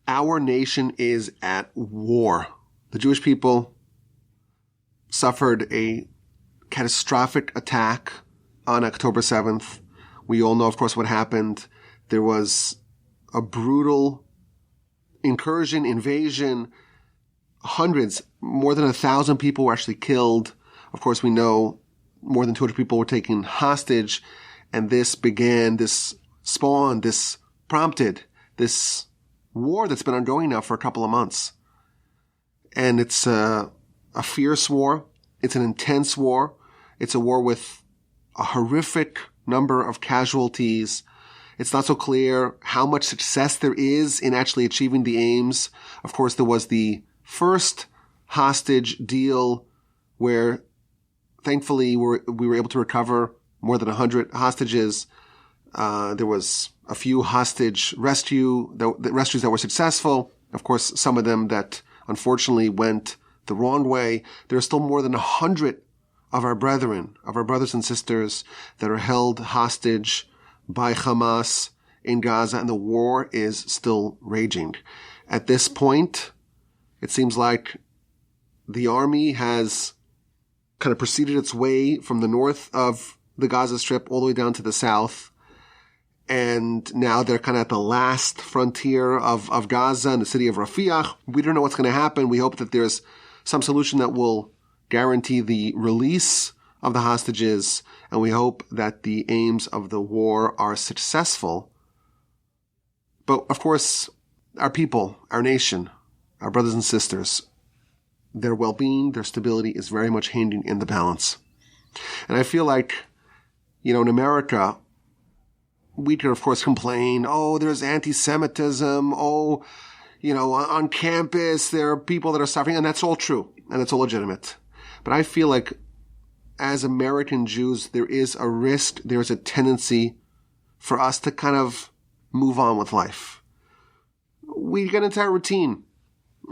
Our nation is at war. The Jewish people suffered a catastrophic attack on October 7th. We all know, of course, what happened. There was a brutal incursion, invasion. Hundreds, more than 1,000 people were actually killed. Of course, we know more than 200 people were taken hostage. And this began, this spawned, this prompted this war that's been ongoing now for a couple of months. And it's a fierce war. It's an intense war. It's a war with a horrific number of casualties. It's not so clear how much success there is in actually achieving the aims. Of course, there was the first hostage deal where thankfully we were able to recover more than 100 hostages. There was a few hostage rescues that were successful. Of course, some of them that unfortunately went the wrong way. There are still more than 100 of our brothers and sisters that are held hostage by Hamas in Gaza, and the war is still raging. At this point, it seems like the army has kind of proceeded its way from the north of the Gaza Strip all the way down to the south. And now they're kind of at the last frontier of Gaza in the city of Rafiah. We don't know what's going to happen. We hope that there's some solution that will guarantee the release of the hostages. And we hope that the aims of the war are successful. But of course, our people, our nation, our brothers and sisters, their well-being, their stability is very much hanging in the balance. And I feel like, in America, we could, of course, complain, there's anti-Semitism, on campus, there are people that are suffering, and that's all true, and it's all legitimate. But I feel like, as American Jews, there is a risk, there is a tendency for us to kind of move on with life. We get into our routine.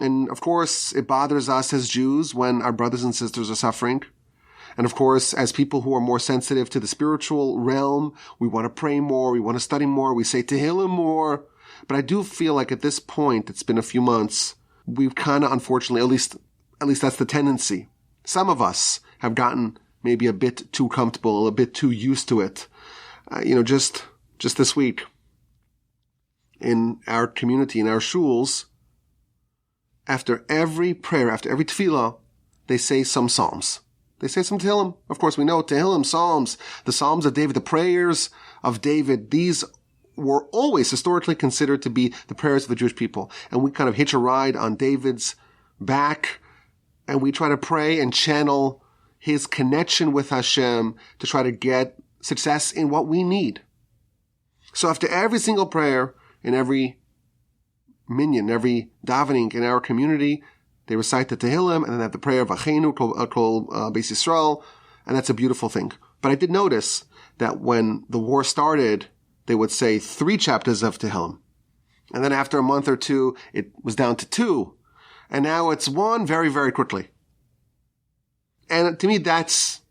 And, of course, it bothers us as Jews when our brothers and sisters are suffering. And, of course, as people who are more sensitive to the spiritual realm, we want to pray more, we want to study more, we say Tehillim more. But I do feel like at this point, it's been a few months, we've kind of, unfortunately, at least that's the tendency. Some of us have gotten maybe a bit too comfortable, a bit too used to it. Just this week, in our community, in our shuls, after every prayer, after every tefillah, they say some psalms. They say some Tehillim. Of course, we know Tehillim, Psalms, the Psalms of David, the prayers of David. These were always historically considered to be the prayers of the Jewish people. And we kind of hitch a ride on David's back, and we try to pray and channel his connection with Hashem to try to get success in what we need. So after every single prayer, in every minyan, every davening in our community, they recite the Tehillim, and then they have the prayer of Achenu Kol Beis Yisrael, and that's a beautiful thing. But I did notice that when the war started, they would say 3 chapters of Tehillim. And then after a month or two, it was down to 2. And now it's 1 very, very quickly. And to me, it's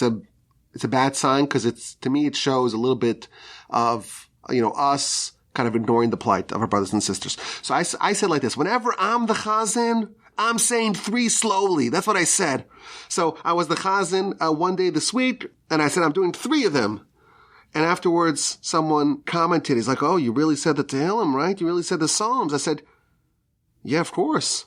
a bad sign, because to me, it shows a little bit of, us kind of ignoring the plight of our brothers and sisters. So I said like this: whenever I'm the chazan, I'm saying 3 slowly. That's what I said. So I was the chazan one day this week, and I said I'm doing 3 of them. And afterwards, someone commented. He's like, "Oh, you really said the Tehillim, right? You really said the Psalms." I said, "Yeah, of course.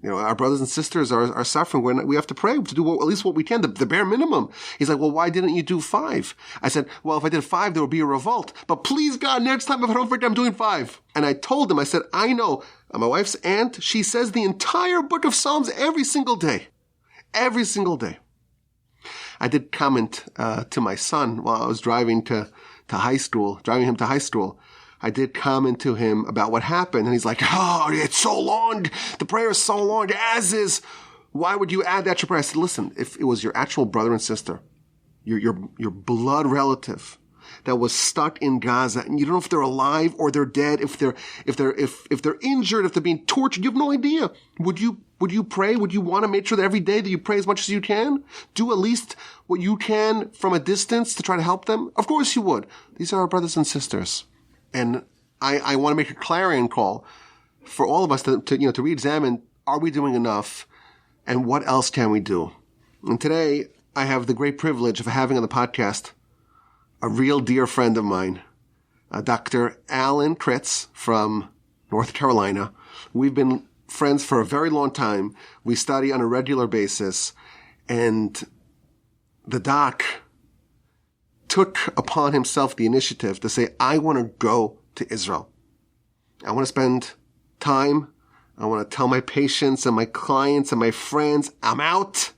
Our brothers and sisters are suffering. We have to pray to do at least what we can, the bare minimum." He's like, "Well, why didn't you do 5? I said, "Well, if I did 5, there would be a revolt. But please, God, next time if I don't forget, I'm doing 5. And I told him, I said, "I know. My wife's aunt, she says the entire book of Psalms every single day. Every single day." I did comment to my son while I was driving him to high school. I did comment to him about what happened, and he's like, "Oh, it's so long. The prayer is so long, as is. Why would you add that to prayer?" I said, "Listen, if it was your actual brother and sister, your blood relative that was stuck in Gaza, and you don't know if they're alive or they're dead, if they're injured, if they're being tortured, you have no idea. Would you pray? Would you want to make sure that every day that you pray as much as you can? Do at least what you can from a distance to try to help them? Of course you would. These are our brothers and sisters." And I want to make a clarion call. for all of us to re-examine, are we doing enough, and what else can we do? And today, I have the great privilege of having on the podcast a real dear friend of mine, Dr. Alan Kritz from North Carolina. We've been friends for a very long time. We study on a regular basis, and the doc took upon himself the initiative to say, I want to go to Israel. I want to spend time. I want to tell my patients and my clients and my friends, I'm out.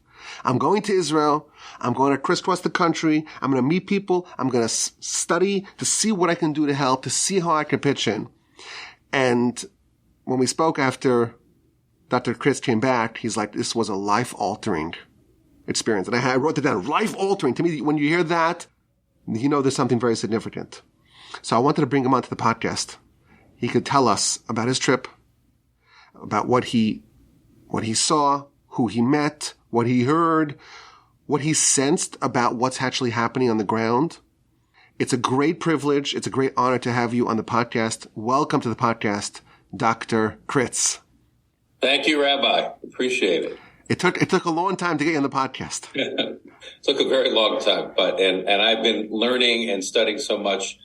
I'm going to Israel. I'm going to crisscross the country. I'm going to meet people. I'm going to study to see what I can do to help, to see how I can pitch in. And when we spoke after Dr. Chris came back, he's like, this was a life-altering experience. And I wrote it down, life-altering. To me, when you hear that, you know there's something very significant. So I wanted to bring him onto the podcast. He could tell us about his trip, about what he saw, who he met, what he heard, what he sensed about what's actually happening on the ground. It's a great privilege. It's a great honor to have you on the podcast. Welcome to the podcast, Dr. Kritz. Thank you, Rabbi. Appreciate it. It took a long time to get you on the podcast. It took a very long time, and I've been learning and studying so much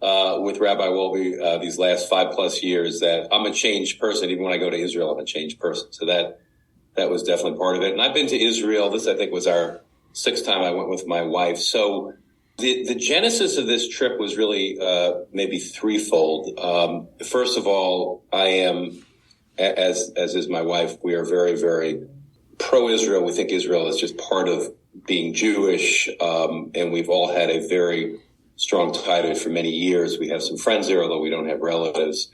with Rabbi Wolbe these last 5+ years that I'm a changed person. Even when I go to Israel, I'm a changed person. So that was definitely part of it. And I've been to Israel. This, I think, was our 6th time I went with my wife. So the genesis of this trip was really maybe threefold. First of all, I am, as is my wife, we are very, very pro-Israel. We think Israel is just part of being Jewish, and we've all had a very strong tie to it for many years. We have some friends there, although we don't have relatives.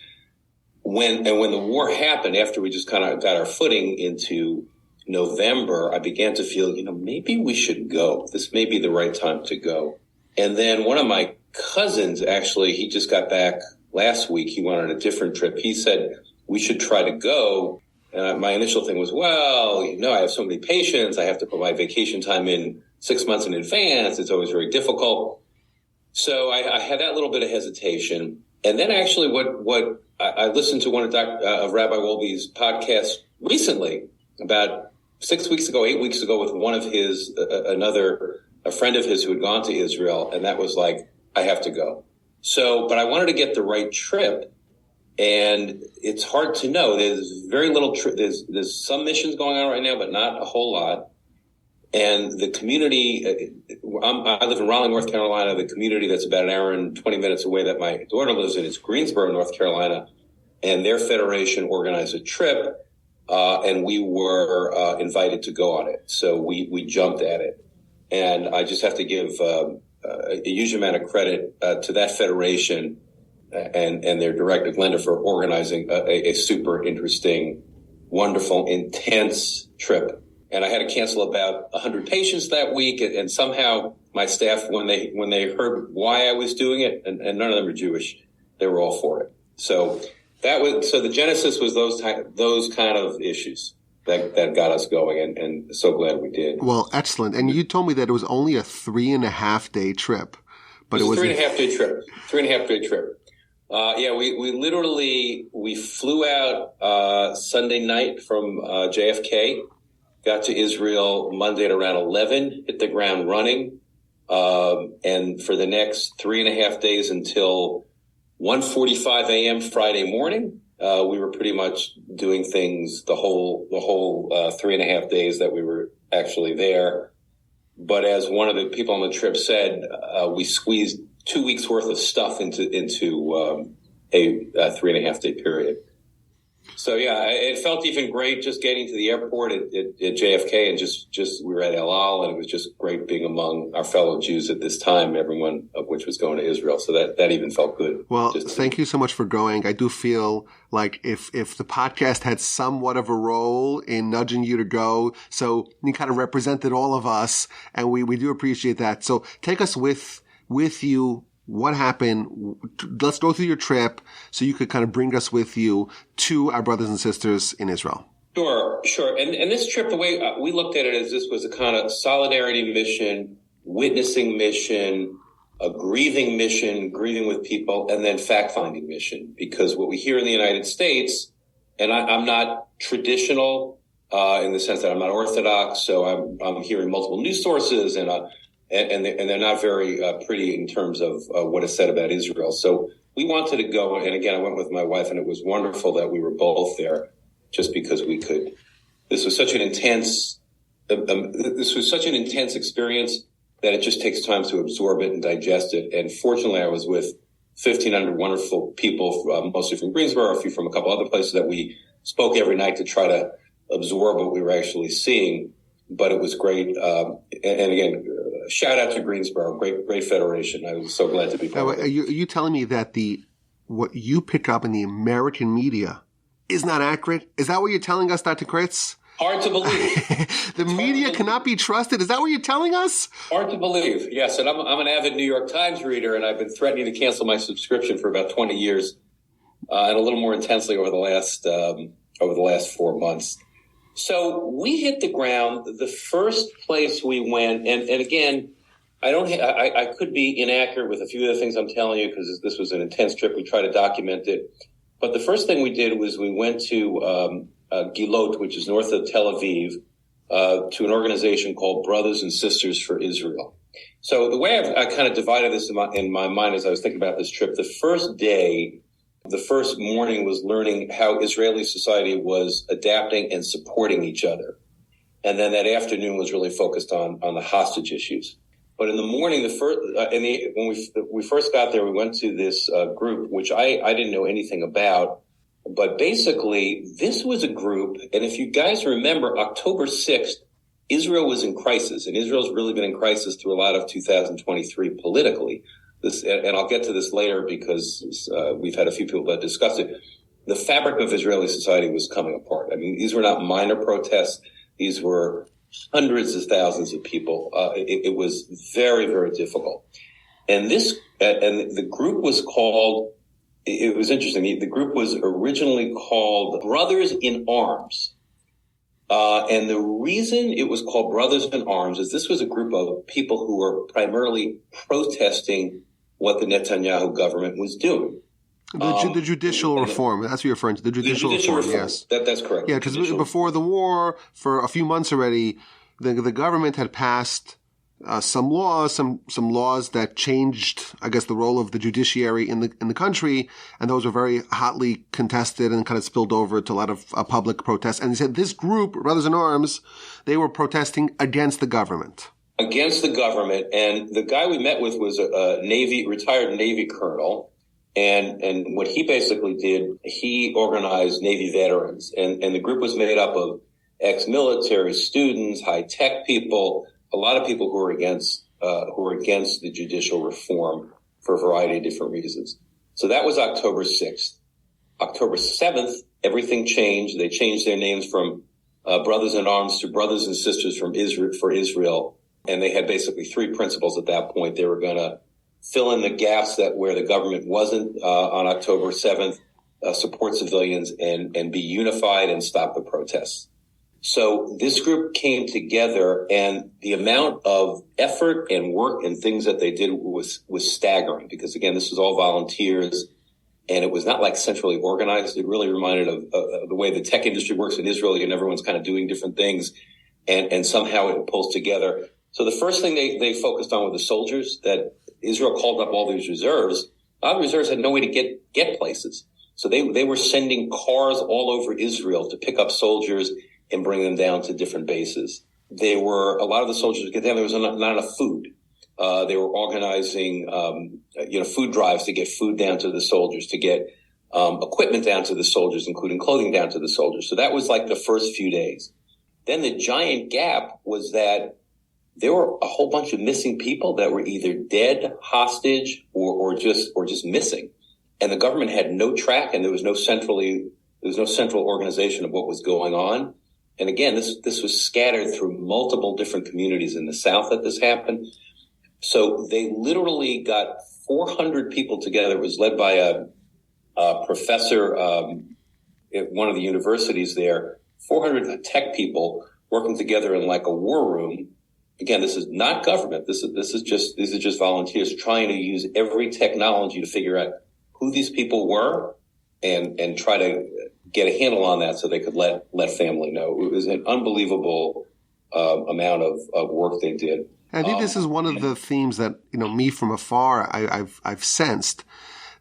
When the war happened, after we just kind of got our footing into November, I began to feel, maybe we should go. This may be the right time to go. And then one of my cousins, actually, he just got back last week. He went on a different trip. He said, we should try to go. And my initial thing was, well, I have so many patients. I have to put my vacation time in 6 months in advance. It's always very difficult. So I had that little bit of hesitation. And then actually what I listened to one of Rabbi Wolbe's podcasts recently, about 8 weeks ago, with one of his, a friend of his who had gone to Israel. And that was like, I have to go. So, but I wanted to get the right trip. And it's hard to know. There's very little there's some missions going on right now, but not a whole lot. And the community, I live in Raleigh, North Carolina. The community that's about an hour and 20 minutes away that my daughter lives in is Greensboro, North Carolina. And their federation organized a trip, and we were invited to go on it. So we jumped at it. And I just have to give a huge amount of credit to that federation and their director, Glenda, for organizing a super interesting, wonderful, intense trip. And I had to cancel about 100 patients that week. And somehow my staff, when they heard why I was doing it, and none of them are Jewish, they were all for it. So the genesis was those kind of issues that got us going, and so glad we did. Well, excellent. And you told me that it was only a 3.5-day trip, but it was a 3.5-day trip. 3.5-day trip. We flew out Sunday night from JFK, got to Israel Monday at around 11, hit the ground running, and for the next 3.5 days until 1:45 a.m. Friday morning, we were pretty much doing things the whole 3.5 days that we were actually there. But as one of the people on the trip said, we squeezed 2 weeks worth of stuff into a 3.5-day period. So yeah, it felt even great just getting to the airport at JFK, and just we were at El Al, and it was just great being among our fellow Jews at this time, everyone of which was going to Israel. So that even felt good. Well, thank you so much for going. I do feel like if the podcast had somewhat of a role in nudging you to go, so you kind of represented all of us, and we do appreciate that. So take us with you. What happened? Let's go through your trip so you could kind of bring us with you to our brothers and sisters in Israel. Sure. And this trip, the way we looked at it is this was a kind of solidarity mission, witnessing mission, a grieving mission, grieving with people, and then fact-finding mission. Because what we hear in the United States And I'm not traditional in the sense that I'm not Orthodox. So I'm hearing multiple news sources, and they're not very pretty in terms of what is said about Israel. So we wanted to go, and again, I went with my wife, and it was wonderful that we were both there, just because we could. This was such an intense experience that it just takes time to absorb it and digest it. And fortunately, I was with 1,500 wonderful people, mostly from Greensboro, a few from a couple other places, that we spoke every night to try to absorb what we were actually seeing. But it was great. And again, shout out to Greensboro, great federation. I was so glad to be part of it. Are you telling me that what you pick up in the American media is not accurate? Is that what you're telling us, Dr. Kritz? Hard to believe. The media cannot be trusted. Is that what you're telling us? Hard to believe. Yes, and I'm an avid New York Times reader, and I've been threatening to cancel my subscription for about 20 years, and a little more intensely over the last 4 months. So we hit the ground. The first place we went, and again, I could be inaccurate with a few of the things I'm telling you because this was an intense trip. We tried to document it, but the first thing we did was we went to Gilot, which is north of Tel Aviv, to an organization called Brothers and Sisters for Israel. So the way I kind of divided this in my mind as I was thinking about this trip, the first morning was learning how Israeli society was adapting and supporting each other. And then that afternoon was really focused on the hostage issues. But in the morning, when we first got there, we went to this group, which I didn't know anything about. But basically, this was a group, and if you guys remember, October 6th, Israel was in crisis, and Israel's really been in crisis through a lot of 2023 politically. And I'll get to this later because we've had a few people that discuss it. The fabric of Israeli society was coming apart. I mean, these were not minor protests. These were hundreds of thousands of people. It was very, very difficult. And the group was called, it was interesting. The group was originally called Brothers in Arms. And the reason it was called Brothers in Arms is this was a group of people who were primarily protesting what the Netanyahu government was doing. The judicial reform. That's what you're referring to. The judicial reform. Yes. That's correct. Yeah, because before the war, for a few months already, the government had passed some laws that changed, I guess, the role of the judiciary in the country, and those were very hotly contested and kind of spilled over to a lot of public protests. And they said this group, Brothers in Arms, they were protesting against the government. Against the government, and the guy we met with was a retired Navy colonel, and what he basically did, he organized Navy veterans, and the group was made up of ex-military, students, high-tech people, a lot of people who were against the judicial reform for a variety of different reasons. So that was October 6th. October 7th, everything changed. They changed their names from Brothers in Arms to Brothers and Sisters for Israel. And they had basically three principles at that point. They were going to fill in the gaps where the government wasn't on October 7th, support civilians, and be unified and stop the protests. So this group came together, and the amount of effort and work and things that they did was staggering, because again, this was all volunteers, and it was not like centrally organized. It really reminded of the way the tech industry works in Israel, and everyone's kind of doing different things, and somehow it pulls together. So the first thing they focused on were the soldiers, that Israel called up all these reserves. A lot of reserves had no way to get places. So they were sending cars all over Israel to pick up soldiers and bring them down to different bases. A lot of the soldiers would get down. There was not enough food. They were organizing, food drives to get food down to the soldiers, to get equipment down to the soldiers, including clothing down to the soldiers. So that was like the first few days. Then the giant gap was that there were a whole bunch of missing people that were either dead, hostage, or just missing. And the government had no track, and there was no central organization of what was going on. And again, this was scattered through multiple different communities in the South that this happened. So they literally got 400 people together. It was led by a professor at one of the universities there, 400 tech people working together in like a war room. Again, this is not government. These are just volunteers trying to use every technology to figure out who these people were and try to get a handle on that so they could let family know. It was an unbelievable amount of work they did. I think this is one of the themes that, me from afar, I've sensed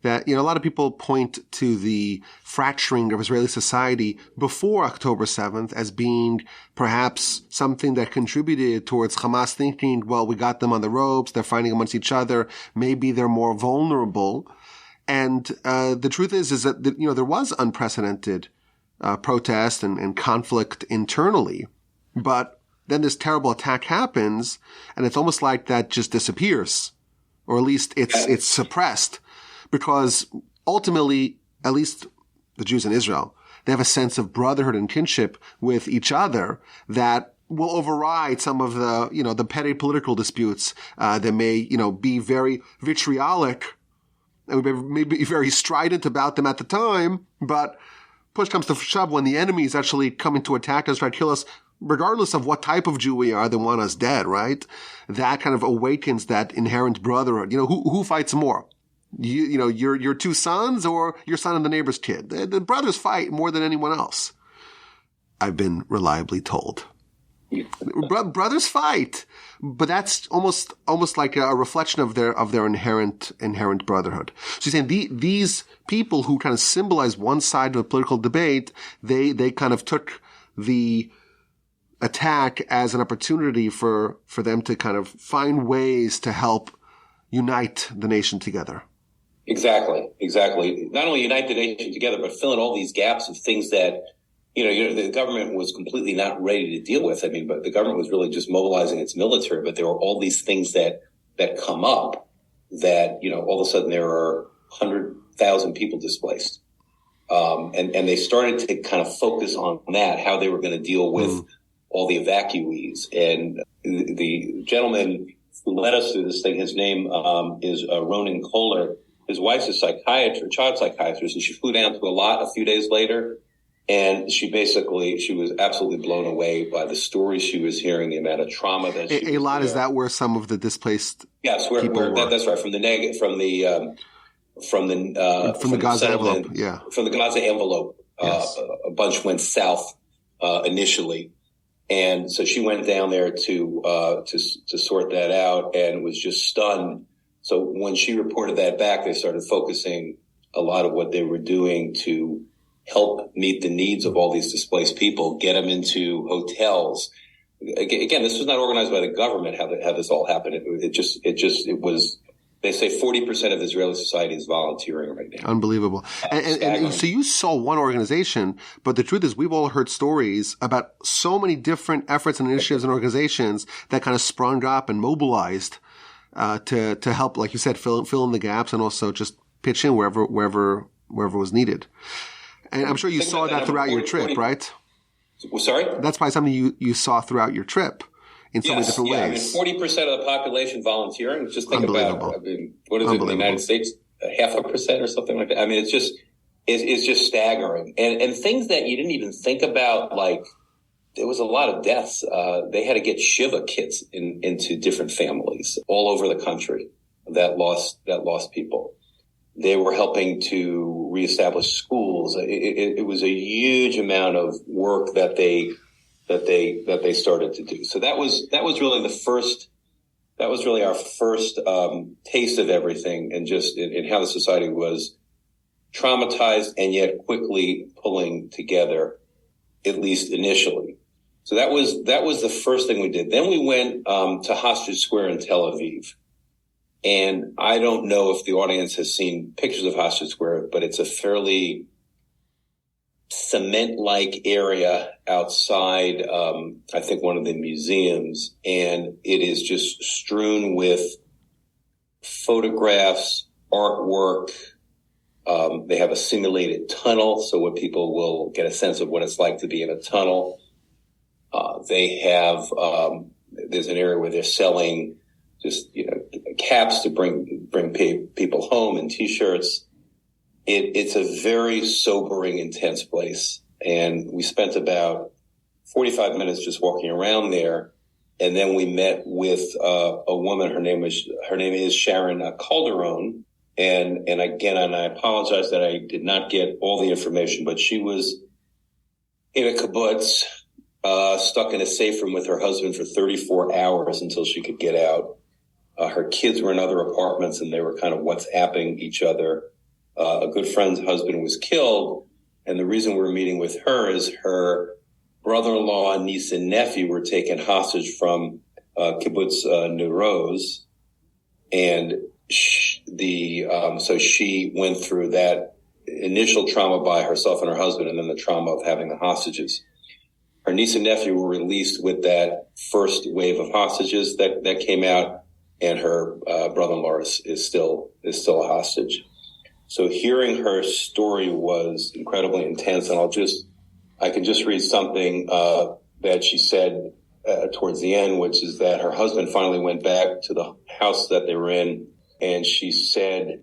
that, a lot of people point to the fracturing of Israeli society before October 7th as being perhaps something that contributed towards Hamas thinking, well, we got them on the ropes, they're fighting amongst each other, maybe they're more vulnerable. And the truth is that, there was unprecedented protest and conflict internally. But then this terrible attack happens, and it's almost like that just disappears, or at least it's suppressed. Because ultimately, at least the Jews in Israel, they have a sense of brotherhood and kinship with each other that will override some of the, the petty political disputes that may, be very vitriolic and may be very strident about them at the time. But push comes to shove when the enemy is actually coming to attack us, try to kill us, regardless of what type of Jew we are, they want us dead, right? That kind of awakens that inherent brotherhood. Who fights more? Your two sons or your son and the neighbor's kid. The brothers fight more than anyone else. I've been reliably told. Brothers fight, but that's almost like a reflection of their inherent brotherhood. So you're saying these people who kind of symbolize one side of a political debate, they kind of took the attack as an opportunity for them to kind of find ways to help unite the nation together. Exactly. Not only unite the nation together, but fill in all these gaps of things that, the government was completely not ready to deal with. I mean, but the government was really just mobilizing its military, but there were all these things that come up that, all of a sudden there are 100,000 people displaced. And they started to kind of focus on that, how they were going to deal with all the evacuees. And the gentleman who led us through this thing, his name is Ronan Kohler. His wife's a child psychiatrist, and she flew down to Eilat a few days later. And she was absolutely blown away by the stories she was hearing, the amount of trauma that she Eilat, is that where some of the displaced people were? That's right. From the Gaza envelope. Yeah. From the Gaza envelope. Yes. A bunch went south, initially. And so she went down there to sort that out and was just stunned. So when she reported that back, they started focusing a lot of what they were doing to help meet the needs of all these displaced people, get them into hotels. Again, this was not organized by the government, how this all happened. It was, they say 40% of Israeli society is volunteering right now. Unbelievable. And so you saw one organization, but the truth is we've all heard stories about so many different efforts and initiatives and organizations that kind of sprung up and mobilized to help, like you said, fill in the gaps and also just pitch in wherever was needed. And I'm sure you saw that throughout your trip, right? Sorry? That's probably something you saw throughout your trip in so many different ways. 40% of the population volunteering. Just think about, what is it in the United States? 0.5% or something like that. I mean, it's just staggering. And things that you didn't even think about, like there was a lot of deaths. They had to get Shiva kits into different families all over the country that lost people. They were helping to reestablish schools. It was a huge amount of work that they started to do. So that was really the first. That was really our first taste of everything, and just in how the society was traumatized and yet quickly pulling together, at least initially. So that was the first thing we did. Then we went to Hostage Square in Tel Aviv. And I don't know if the audience has seen pictures of Hostage Square, but it's a fairly cement-like area outside, I think, one of the museums. And it is just strewn with photographs, artwork. They have a simulated tunnel, so what people will get a sense of what it's like to be in a tunnel. They have, there's an area where they're selling just, caps to bring people home and T-shirts. It's a very sobering, intense place. And we spent about 45 minutes just walking around there. And then we met with a woman. Her name is Sharon Calderon. And again, and I apologize that I did not get all the information, but she was in a kibbutz, stuck in a safe room with her husband for 34 hours until she could get out. Her kids were in other apartments and they were kind of WhatsApping each other. A good friend's husband was killed. And the reason we're meeting with her is her brother-in-law, niece, and nephew were taken hostage from kibbutz Neuroz. And so she went through that initial trauma by herself and her husband, and then the trauma of having the hostages. Her niece and nephew were released with that first wave of hostages that came out, and her brother-in-law is still a hostage. So hearing her story was incredibly intense, and I can just read something that she said towards the end, which is that her husband finally went back to the house that they were in, and she said,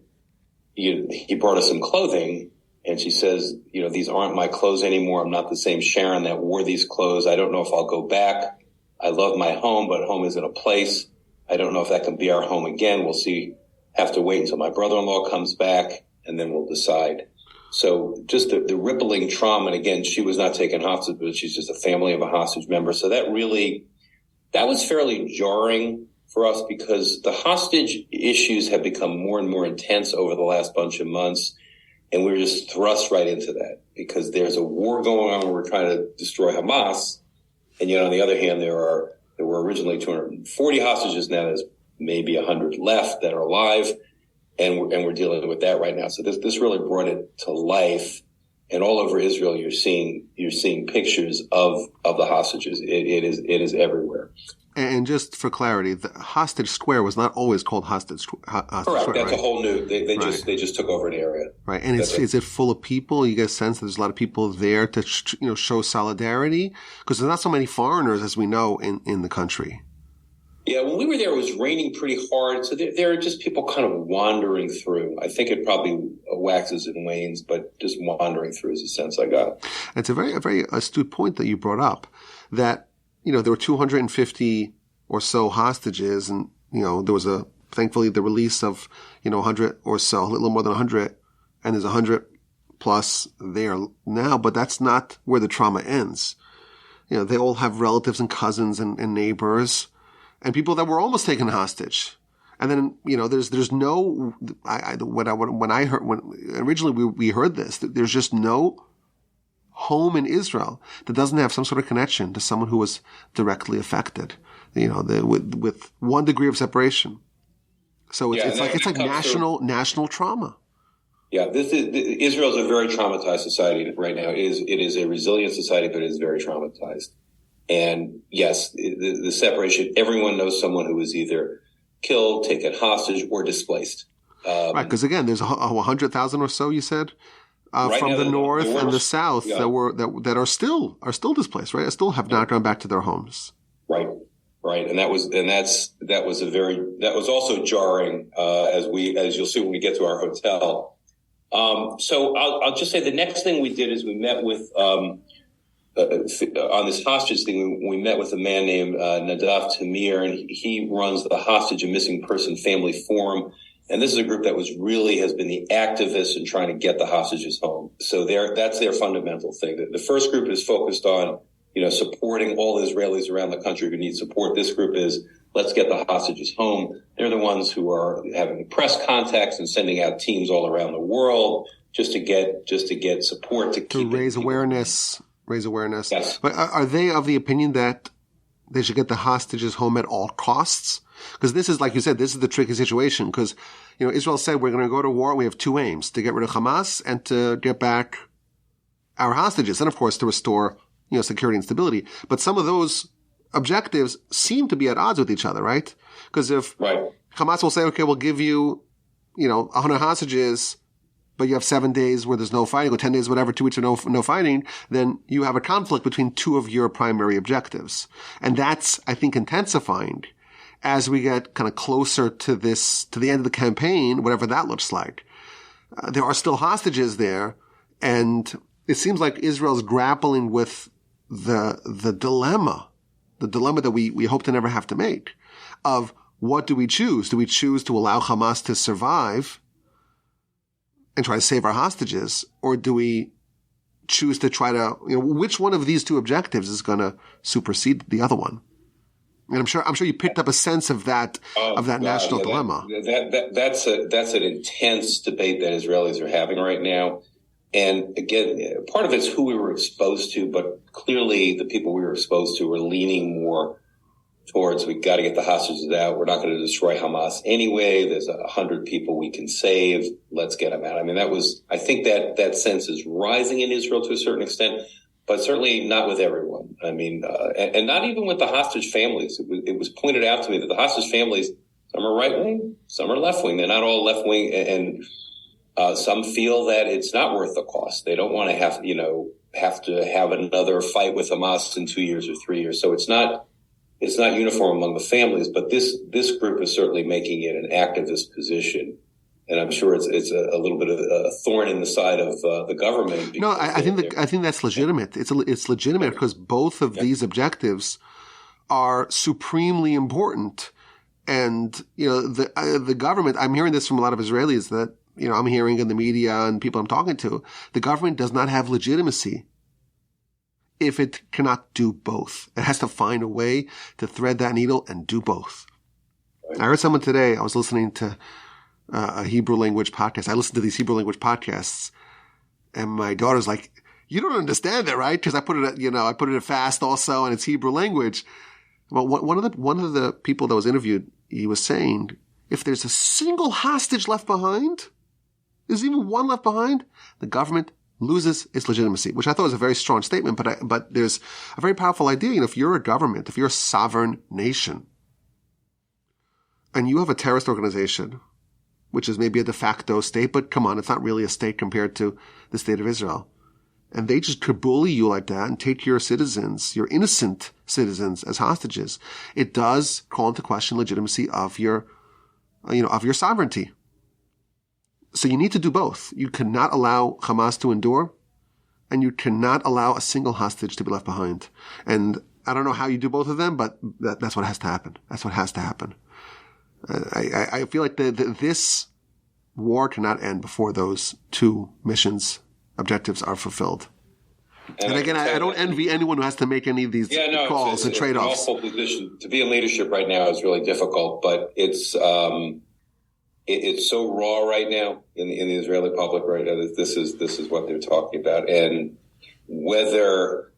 he brought us some clothing, and she says, these aren't my clothes anymore. I'm not the same Sharon that wore these clothes. I don't know if I'll go back. I love my home, but home isn't a place. I don't know if that can be our home again. We'll see. Have to wait until my brother-in-law comes back, and then we'll decide. So just the rippling trauma. And again, she was not taken hostage, but she's just a family of a hostage member. So that was fairly jarring for us, because the hostage issues have become more and more intense over the last bunch of months. And we were just thrust right into that because there's a war going on where we're trying to destroy Hamas. And yet on the other hand, there were originally 240 hostages. Now there's maybe 100 left that are alive. And we're dealing with that right now. So this really brought it to life. And all over Israel, you're seeing pictures of the hostages. It is everywhere. And just for clarity, the Hostage Square was not always called Hostage Square. Correct. That's right? A whole new. They right. just took over an area. Right. And is it full of people? You get a sense that there's a lot of people there to show solidarity, because there's not so many foreigners as we know in the country. Yeah, when we were there, it was raining pretty hard, so there are just people kind of wandering through. I think it probably waxes and wanes, but just wandering through is the sense I got. It's a very astute point that you brought up, that there were 250 or so hostages, and there was thankfully the release of 100 or so, a little more than 100, and there's 100 plus there now. But that's not where the trauma ends. They all have relatives and cousins and neighbors. And people that were almost taken hostage. And then, there's no, when originally we heard this, there's just no home in Israel that doesn't have some sort of connection to someone who was directly affected, with 1 degree of separation. So it's like national trauma. Yeah, Israel is a very traumatized society right now. It is a resilient society, but it is very traumatized. And yes, the separation, everyone knows someone who was either killed, taken hostage, or displaced. Right, because again, there's 100,000 or so, you said, from the north and the south that are still displaced, right? Still have not gone back to their homes. Right. And that was also jarring, as you'll see when we get to our hotel. So I'll just say the next thing we did is we met with, on this hostage thing, we met with a man named Nadav Tamir, and he runs the Hostage and Missing Person Family Forum. And this is a group that has been the activists in trying to get the hostages home. So that's their fundamental thing. The first group is focused on, supporting all Israelis around the country who need support. This group is, let's get the hostages home. They're the ones who are having press contacts and sending out teams all around the world just to get support to raise awareness. Raise awareness. Yes. But are they of the opinion that they should get the hostages home at all costs? Because this is, like you said, this is the tricky situation. Because, Israel said we're going to go to war. We have 2 aims: to get rid of Hamas and to get back our hostages, and of course to restore, security and stability. But some of those objectives seem to be at odds with each other, right? Because if Hamas will say, okay, we'll give you, 100 hostages, but you have 7 days where there's no fighting, or 10 days, whatever, 2 weeks of no fighting, then you have a conflict between 2 of your primary objectives. And that's, I think, intensifying as we get kind of closer to the end of the campaign, whatever that looks like. There are still hostages there, and it seems like Israel's grappling with the dilemma that we hope to never have to make, of what do we choose? Do we choose to allow Hamas to survive and try to save our hostages, or do we choose to try to, which one of these two objectives is going to supersede the other one? And I'm sure you picked up a sense of that national dilemma. That's an intense debate that Israelis are having right now. And again, part of it's who we were exposed to, but clearly the people we were exposed to were leaning more towards, we got to get the hostages out. We're not going to destroy Hamas anyway. There's 100 people we can save. Let's get them out. I mean, I think that sense is rising in Israel to a certain extent, but certainly not with everyone. I mean, and not even with the hostage families. It was pointed out to me that the hostage families, some are right wing, some are left wing. They're not all left wing, and some feel that it's not worth the cost. They don't want to have to have another fight with Hamas in 2 years or 3 years. So it's not uniform among the families, but this group is certainly making it an activist position. And I'm sure it's a little bit of a thorn in the side of the government. No, I think that's legitimate. It's legitimate because both of these objectives are supremely important. And the government. I'm hearing this from a lot of Israelis that I'm hearing in the media and people I'm talking to. The government does not have legitimacy if it cannot do both. It has to find a way to thread that needle and do both. Right. I heard someone today. I was listening to a Hebrew language podcast. I listen to these Hebrew language podcasts, and my daughter's like, "You don't understand that, right?" Because I put it at fast also, and it's Hebrew language. Well, one of the people that was interviewed, he was saying, if there's a single hostage left behind, there's even one left behind, the government loses its legitimacy, which I thought was a very strong statement. But there's a very powerful idea. If you're a government, if you're a sovereign nation, and you have a terrorist organization, which is maybe a de facto state, but come on, it's not really a state compared to the state of Israel. And they just could bully you like that and take your citizens, your innocent citizens, as hostages. It does call into question legitimacy of your sovereignty. So you need to do both. You cannot allow Hamas to endure, and you cannot allow a single hostage to be left behind. And I don't know how you do both of them, but that's what has to happen. That's what has to happen. I feel like this war cannot end before those two objectives are fulfilled. And again, I don't envy anyone who has to make any of these calls and trade-offs. It's an awful position. To be in leadership right now is really difficult, but it's so raw right now in the Israeli public right now that this is what they're talking about, and whether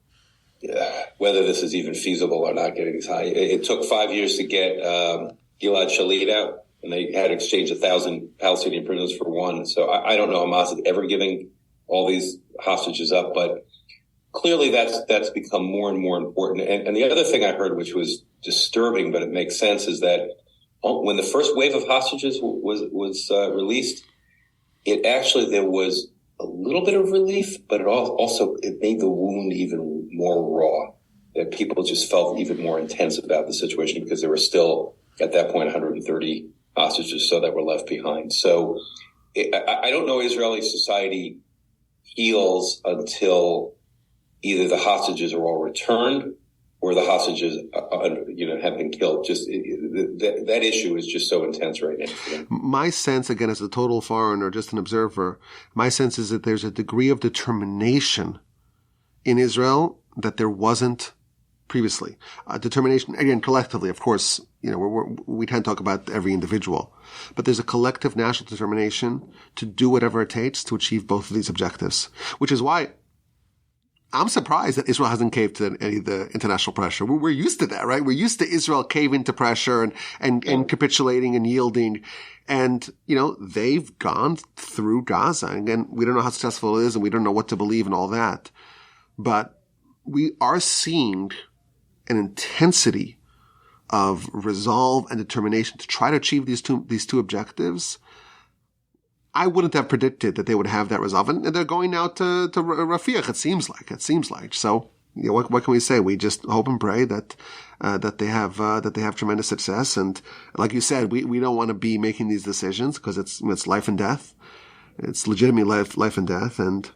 this is even feasible or not. Getting these high, it took 5 years to get Gilad Shalit out, and they had exchanged 1,000 Palestinian prisoners for one. So I don't know Hamas is ever giving all these hostages up, but clearly that's become more and more important. And the other thing I heard, which was disturbing, but it makes sense, is that when the first wave of hostages was released, there was a little bit of relief, but it made the wound even more raw. That people just felt even more intense about the situation because there were still, at that point, 130 hostages so that were left behind. So I don't know Israeli society heals until either the hostages are all returned or the hostages, have been killed. Just that issue is just so intense right now. My sense, again, as a total foreigner, just an observer, my sense is that there's a degree of determination in Israel that there wasn't previously. Determination, again, collectively, of course, we tend to talk about every individual, but there's a collective national determination to do whatever it takes to achieve both of these objectives, which is why I'm surprised that Israel hasn't caved to any of the international pressure. We're used to that, right? We're used to Israel caving to pressure and capitulating and yielding. And, they've gone through Gaza. And again, we don't know how successful it is and we don't know what to believe and all that. But we are seeing an intensity of resolve and determination to try to achieve these two objectives. I wouldn't have predicted that they would have that resolve, and they're going now to Rafiq. It seems like. So, what can we say? We just hope and pray that they have tremendous success. And like you said, we don't want to be making these decisions because it's life and death. It's legitimately life and death. And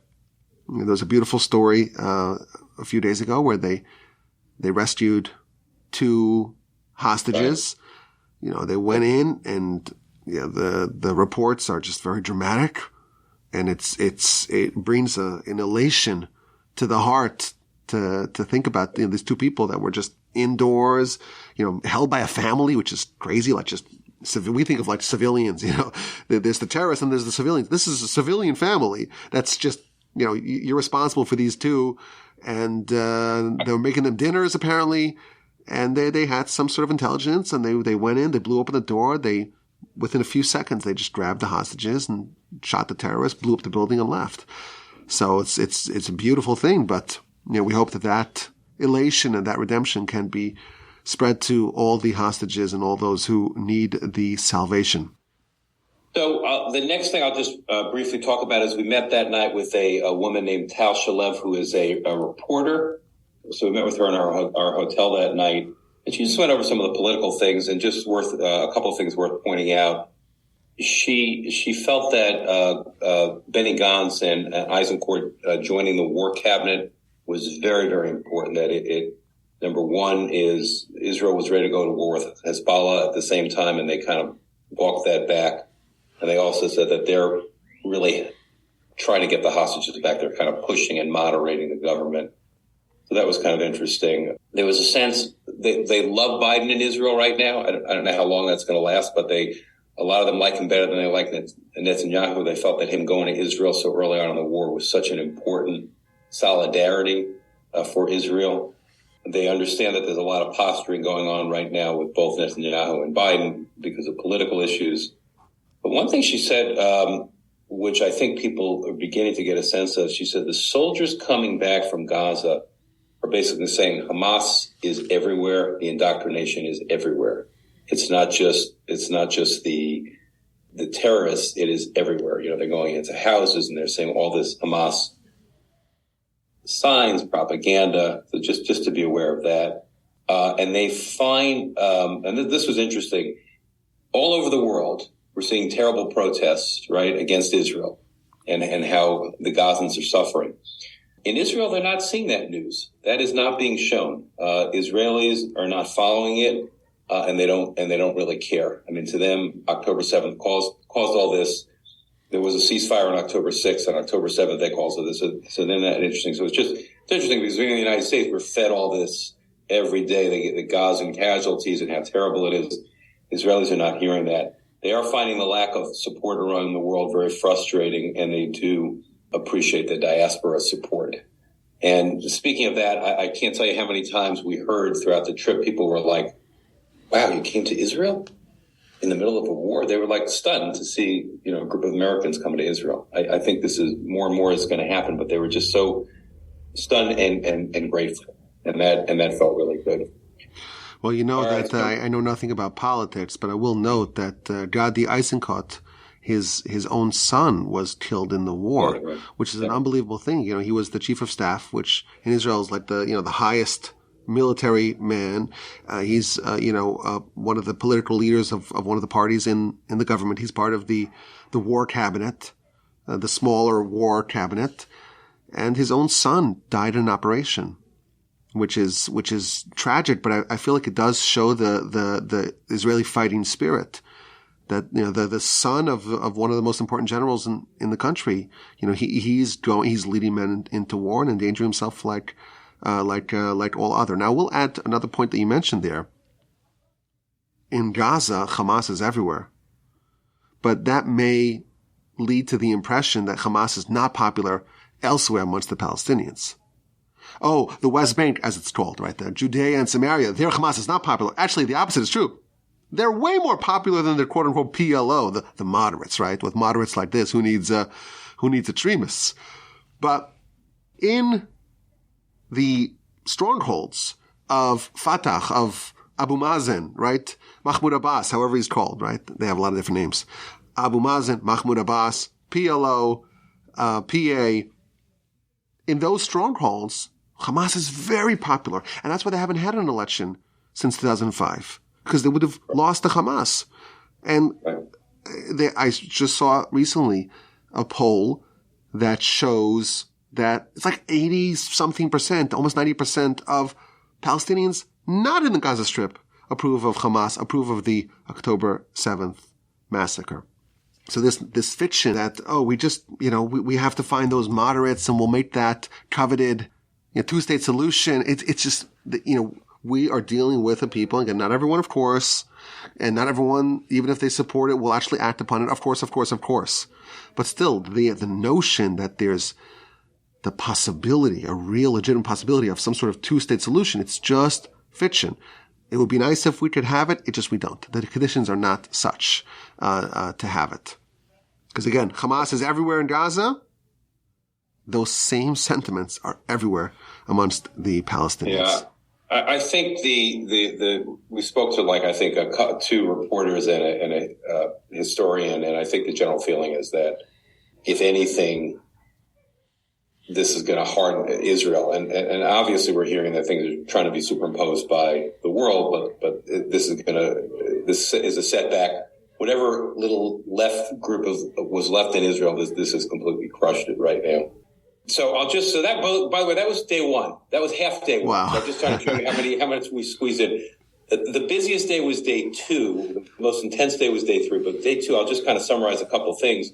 there was a beautiful story a few days ago where they rescued 2 hostages. They went in and the reports are just very dramatic. And it brings an elation to the heart to think about, these two people that were just indoors, held by a family, which is crazy. Like we think of like civilians, there's the terrorists and there's the civilians. This is a civilian family. That's just, you're responsible for these two. And, they were making them dinners apparently. And they had some sort of intelligence, and they went in, they blew open the door, within a few seconds, they just grabbed the hostages and shot the terrorists, blew up the building and left. So it's a beautiful thing, but, we hope that elation and that redemption can be spread to all the hostages and all those who need the salvation. So the next thing I'll just briefly talk about is we met that night with a woman named Tal Shalev, who is a reporter. So we met with her in our hotel that night, and she just went over some of the political things, and just a couple of things worth pointing out. She felt that Benny Gantz and Eisenhower joining the war cabinet was very, very important. That it number one is Israel was ready to go to war with Hezbollah at the same time, and they kind of walked that back. And they also said that they're really trying to get the hostages back. They're kind of pushing and moderating the government. So that was kind of interesting. There was a sense they love Biden in Israel right now. I don't know how long that's going to last, but a lot of them like him better than they like Netanyahu. They felt that him going to Israel so early on in the war was such an important solidarity for Israel. They understand that there's a lot of posturing going on right now with both Netanyahu and Biden because of political issues. But one thing she said, which I think people are beginning to get a sense of, she said the soldiers coming back from Gaza are basically saying Hamas is everywhere. The indoctrination is everywhere. It's not just the terrorists. It is everywhere. They're going into houses and they're saying all this Hamas signs, propaganda. So just to be aware of that. And they find, and this was interesting, all over the world, we're seeing terrible protests, right, against Israel and how the Gazans are suffering. In Israel, they're not seeing that news. That is not being shown. Israelis are not following it, and they don't really care. I mean, to them, October 7th caused all this. There was a ceasefire on October 6th, and October 7th they caused all this. So then that interesting. So it's interesting because we in the United States, we're fed all this every day. They get the Gazan casualties and how terrible it is. Israelis are not hearing that. They are finding the lack of support around the world very frustrating, and they do appreciate the diaspora support. And speaking of that, I can't tell you how many times we heard throughout the trip, people were like, wow, you came to Israel in the middle of a war? They were like stunned to see, a group of Americans coming to Israel. I think this is more and more is going to happen, but they were just so stunned and grateful. And that felt really good. Well, I know nothing about politics, but I will note that Gadi Eisenkot, his own son was killed in the war, right. Which is an unbelievable thing. He was the chief of staff, which in Israel is like the highest military man. He's, one of the political leaders of one of the parties in the government. He's part of the war cabinet, the smaller war cabinet, and his own son died in an operation. Which is tragic, but I feel like it does show the Israeli fighting spirit. That, the son of one of the most important generals in the country, he's leading men into war and endangering himself like all other. Now we'll add another point that you mentioned there. In Gaza, Hamas is everywhere. But that may lead to the impression that Hamas is not popular elsewhere amongst the Palestinians. Oh, the West Bank, as it's called, right there, Judea and Samaria, their Hamas is not popular. Actually, the opposite is true. They're way more popular than their quote-unquote PLO, the moderates, right? With moderates like this, who needs extremists? But in the strongholds of Fatah, of Abu Mazen, right? Mahmoud Abbas, however he's called, right? They have a lot of different names. Abu Mazen, Mahmoud Abbas, PLO, PA. In those strongholds, Hamas is very popular. And that's why they haven't had an election since 2005. Because they would have lost to Hamas. And I just saw recently a poll that shows that it's like 80-something%, almost 90% of Palestinians not in the Gaza Strip approve of Hamas, approve of the October 7th massacre. So this fiction that, we have to find those moderates and we'll make that coveted, two-state solution. It's just, we are dealing with a people, again, not everyone, of course, and not everyone, even if they support it, will actually act upon it. Of course. But still, the notion that there's the possibility, a real legitimate possibility of some sort of two-state solution, it's just fiction. It would be nice if we could have it. We don't. The conditions are not such to have it. Because again, Hamas is everywhere in Gaza. Those same sentiments are everywhere amongst the Palestinians. Yeah, I think we spoke to two reporters and a historian, and I think the general feeling is that if anything, this is going to harden Israel, and obviously we're hearing that things are trying to be superimposed by the world, but this is a setback. Whatever little left group was left in Israel, this has completely crushed it right now. So by the way, that was day one. That was half day one. Wow. So I'm just trying to show you how much we squeezed in. The busiest day was day two. The most intense day was day three. But day two, I'll just kind of summarize a couple things.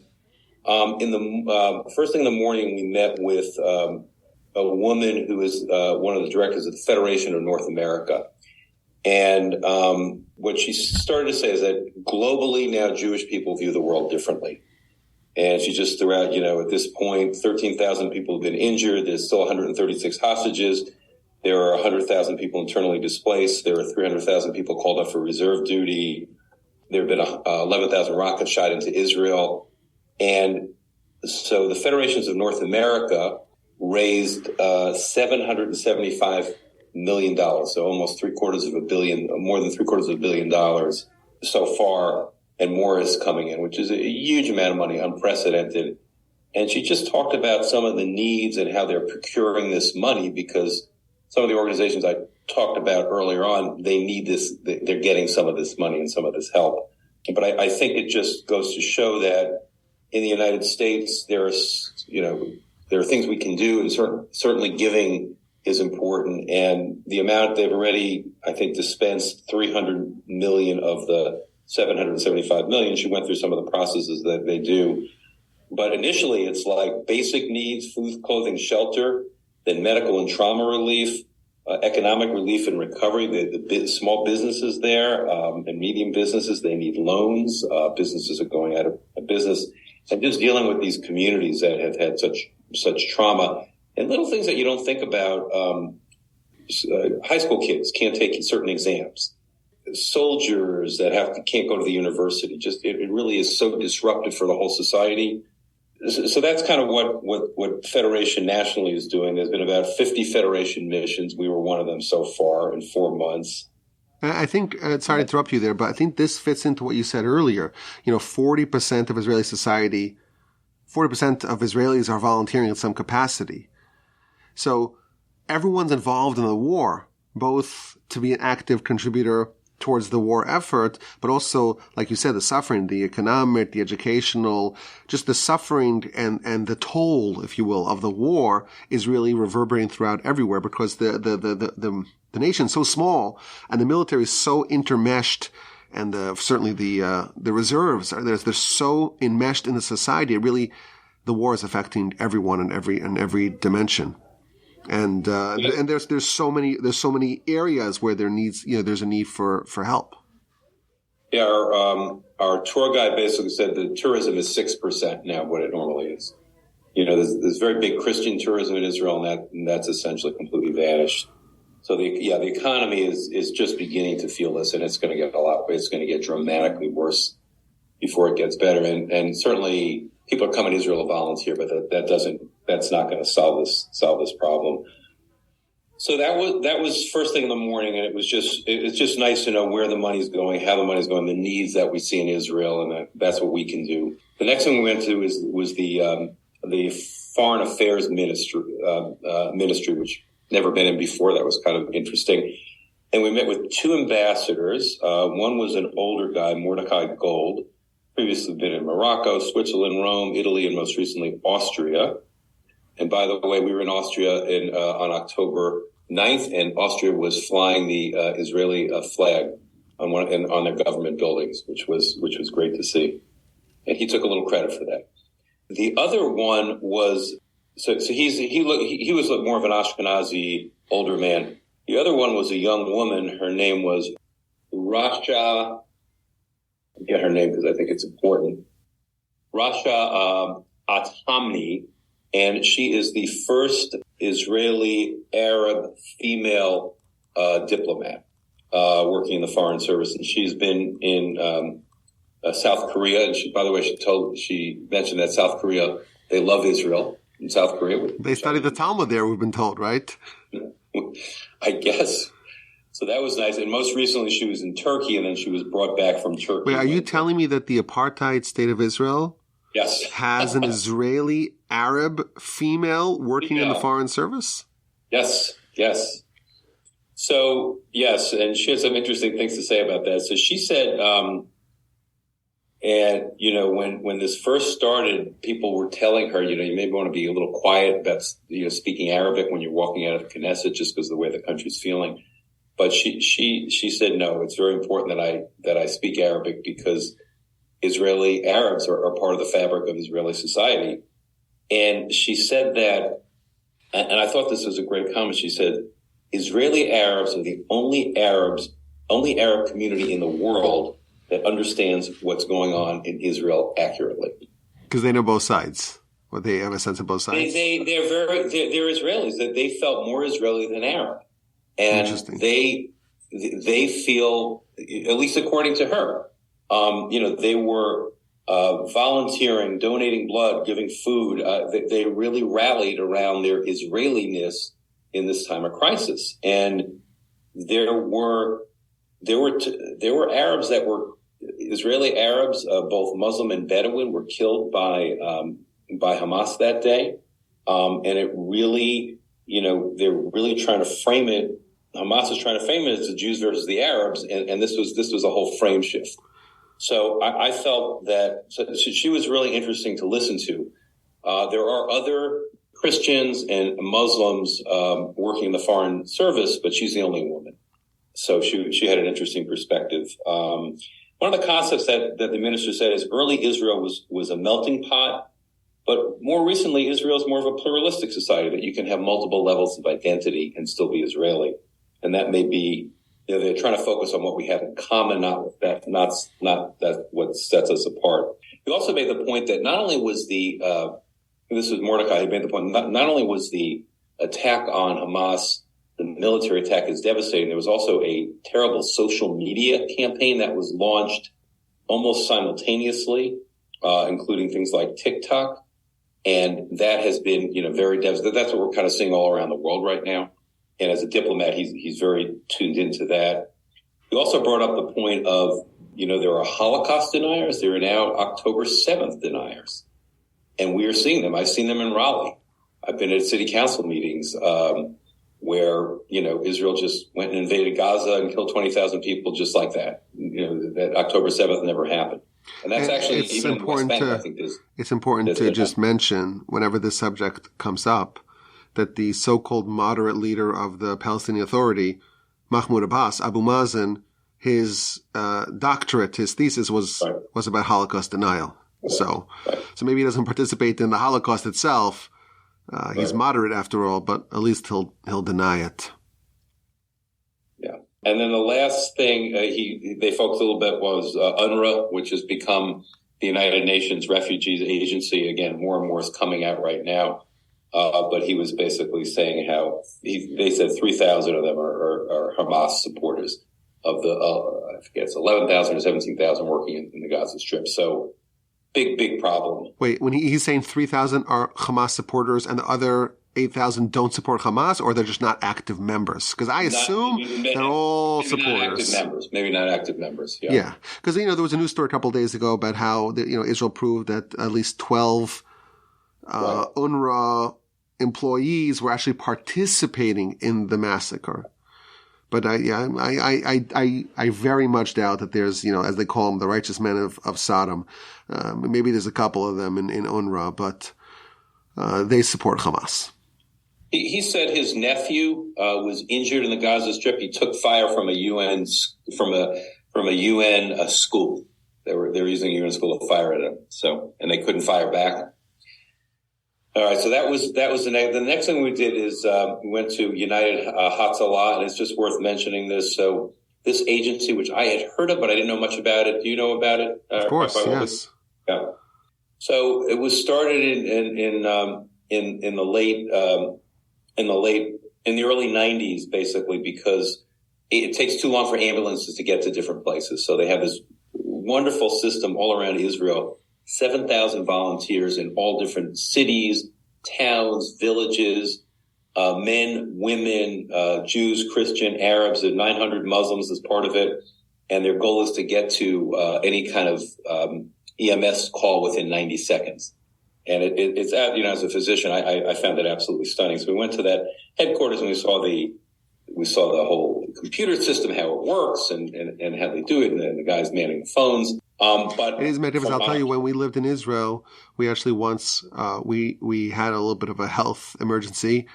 In the first thing in the morning, we met with a woman who is one of the directors of the Federation of North America. And what she started to say is that globally now Jewish people view the world differently. And she just threw out, at this point, 13,000 people have been injured. There's still 136 hostages. There are 100,000 people internally displaced. There are 300,000 people called up for reserve duty. There have been 11,000 rockets shot into Israel. And so the Federations of North America raised $775 million, so almost more than $750 million so far, and more is coming in, which is a huge amount of money, unprecedented. And she just talked about some of the needs and how they're procuring this money, because some of the organizations I talked about earlier on, they need this, they're getting some of this money and some of this help. But I think it just goes to show that in the United States, there are things we can do, and certainly giving is important. And the amount they've already, I think, dispensed 300 million of the 775 million. She went through some of the processes that they do. But initially, it's like basic needs, food, clothing, shelter, then medical and trauma relief, economic relief and recovery. The small businesses there and medium businesses, they need loans. Businesses are going out of business. And just dealing with these communities that have had such trauma. And little things that you don't think about. High school kids can't take certain exams. Soldiers that can't go to the university. Just it really is so disruptive for the whole society. So that's kind of what Federation nationally is doing. There's been about 50 Federation missions. We were one of them so far in 4 months. I think, sorry to interrupt you there, but I think this fits into what you said earlier. 40% of Israeli society, 40% of Israelis are volunteering in some capacity. So everyone's involved in the war, both to be an active contributor towards the war effort, but also, like you said, the suffering, the economic, the educational, just the suffering and the toll, if you will, of the war is really reverberating throughout everywhere, because the nation's so small and the military is so intermeshed, and certainly the reserves they're so enmeshed in the society. Really, the war is affecting everyone in every dimension. And there's so many areas where there's a need for help. Yeah, our tour guide basically said that tourism is 6% now what it normally is. There's very big Christian tourism in Israel, and that's essentially completely vanished. So the economy is just beginning to feel this, and it's going to get dramatically worse before it gets better. And certainly people are coming to Israel to volunteer, but that's not going to solve this problem. So that was first thing in the morning, and it's just nice to know where the money's going, how the money's going, the needs that we see in Israel, and that's what we can do. The next thing we went to was the Foreign Affairs Ministry, which never been in before. That was kind of interesting. And we met with two ambassadors. One was an older guy, Mordecai Gold, previously been in Morocco, Switzerland, Rome, Italy, and most recently Austria. And by the way, we were in Austria on October 9th, and Austria was flying the Israeli flag on their government buildings, which was great to see. and he took a little credit for that. The other one was he was more of an Ashkenazi older man. The other one was a young woman. Her name was Rasha. I get her name because I think it's important. Rasha Atamni, and she is the first Israeli Arab female diplomat working in the Foreign Service, and she's been in South Korea. And by the way, she mentioned that South Korea, they love Israel in South Korea. They study the Talmud there, we've been told, right? I guess. So that was nice. And most recently, she was in Turkey, and then she was brought back from Turkey. Wait, are you telling me that the apartheid state of Israel has an Israeli Arab female working in the Foreign Service? Yes. So, yes, and she had some interesting things to say about that. So she said, and, when this first started, people were telling her, you may want to be a little quiet about, speaking Arabic when you're walking out of Knesset just because of the way the country's feeling. But she said, no, it's very important that I speak Arabic because Israeli Arabs are part of the fabric of Israeli society. And she said that, and I thought this was a great comment. She said, Israeli Arabs are the only Arab community in the world that understands what's going on in Israel accurately. Because they know both sides. Or they have a sense of both sides? They're Israelis. That they felt more Israeli than Arab. And they feel, at least according to her, they were volunteering, donating blood, giving food. They really rallied around their Israeliness in this time of crisis. And there were Arabs that were Israeli Arabs, both Muslim and Bedouin, were killed by Hamas that day. And it really, they're really trying to frame it. Hamas is trying to frame it as the Jews versus the Arabs, and this was a whole frame shift. So I felt that she was really interesting to listen to. There are other Christians and Muslims working in the Foreign Service, but she's the only woman. So she had an interesting perspective. One of the concepts that the minister said is early Israel was a melting pot, but more recently Israel is more of a pluralistic society that you can have multiple levels of identity and still be Israeli. And that may be, they're trying to focus on what we have in common, not that what sets us apart. He also made the point that not only was this was Mordecai, he made the point, not only was the attack on Hamas, the military attack is devastating, there was also a terrible social media campaign that was launched almost simultaneously, including things like TikTok. And that has been, very devastating. That's what we're kind of seeing all around the world right now. And as a diplomat, he's very tuned into that. He also brought up the point of, there are Holocaust deniers. There are now October 7th deniers. And we are seeing them. I've seen them in Raleigh. I've been at city council meetings where, Israel just went and invaded Gaza and killed 20,000 people just like that. That October 7th never happened. And that's actually even in the West Bank, I think it's important to just mention whenever this subject comes up that the so-called moderate leader of the Palestinian Authority, Mahmoud Abbas, Abu Mazen, his doctorate, his thesis was about Holocaust denial. So maybe he doesn't participate in the Holocaust itself. He's moderate after all, but at least he'll deny it. Yeah. And then the last thing they focused a little bit was UNRWA, which has become the United Nations Refugees Agency. Again, more and more is coming out right now. But he was basically saying how they said 3,000 of them are Hamas supporters of the, I forget, it's 11,000 or 17,000 working in the Gaza Strip. So big problem. Wait, when he's saying 3,000 are Hamas supporters and the other 8,000 don't support Hamas, or they're just not active members? Because I assume they're all supporters. Maybe not active members. Yeah. Because, there was a news story a couple of days ago about how, Israel proved that at least 12 UNRWA employees were actually participating in the massacre. But I very much doubt that there's, as they call them, the righteous men of Sodom. Maybe there's a couple of them in UNRWA, but they support Hamas. He said his nephew was injured in the Gaza Strip. He took fire from a UN school. They were using unit school to fire at them. So, and they couldn't fire back. All right, so that was the next thing we did is we went to United Hatzalah, and it's just worth mentioning this. So this agency, which I had heard of, but I didn't know much about it. Do you know about it? Of course, yes. Yeah. So it was started in the early 90s, basically, because it takes too long for ambulances to get to different places. So they have this wonderful system all around Israel. 7,000 volunteers in all different cities, towns, villages, men, women, Jews, Christian, Arabs, and 900 Muslims as part of it. And their goal is to get to any kind of EMS call within 90 seconds. And it's as a physician, I found it absolutely stunning. So we went to that headquarters and we saw the whole computer system, how it works and how they do it, and the guys manning the phones. But it is my difference. I'll tell you, when we lived in Israel, we actually once we had a little bit of a health emergency,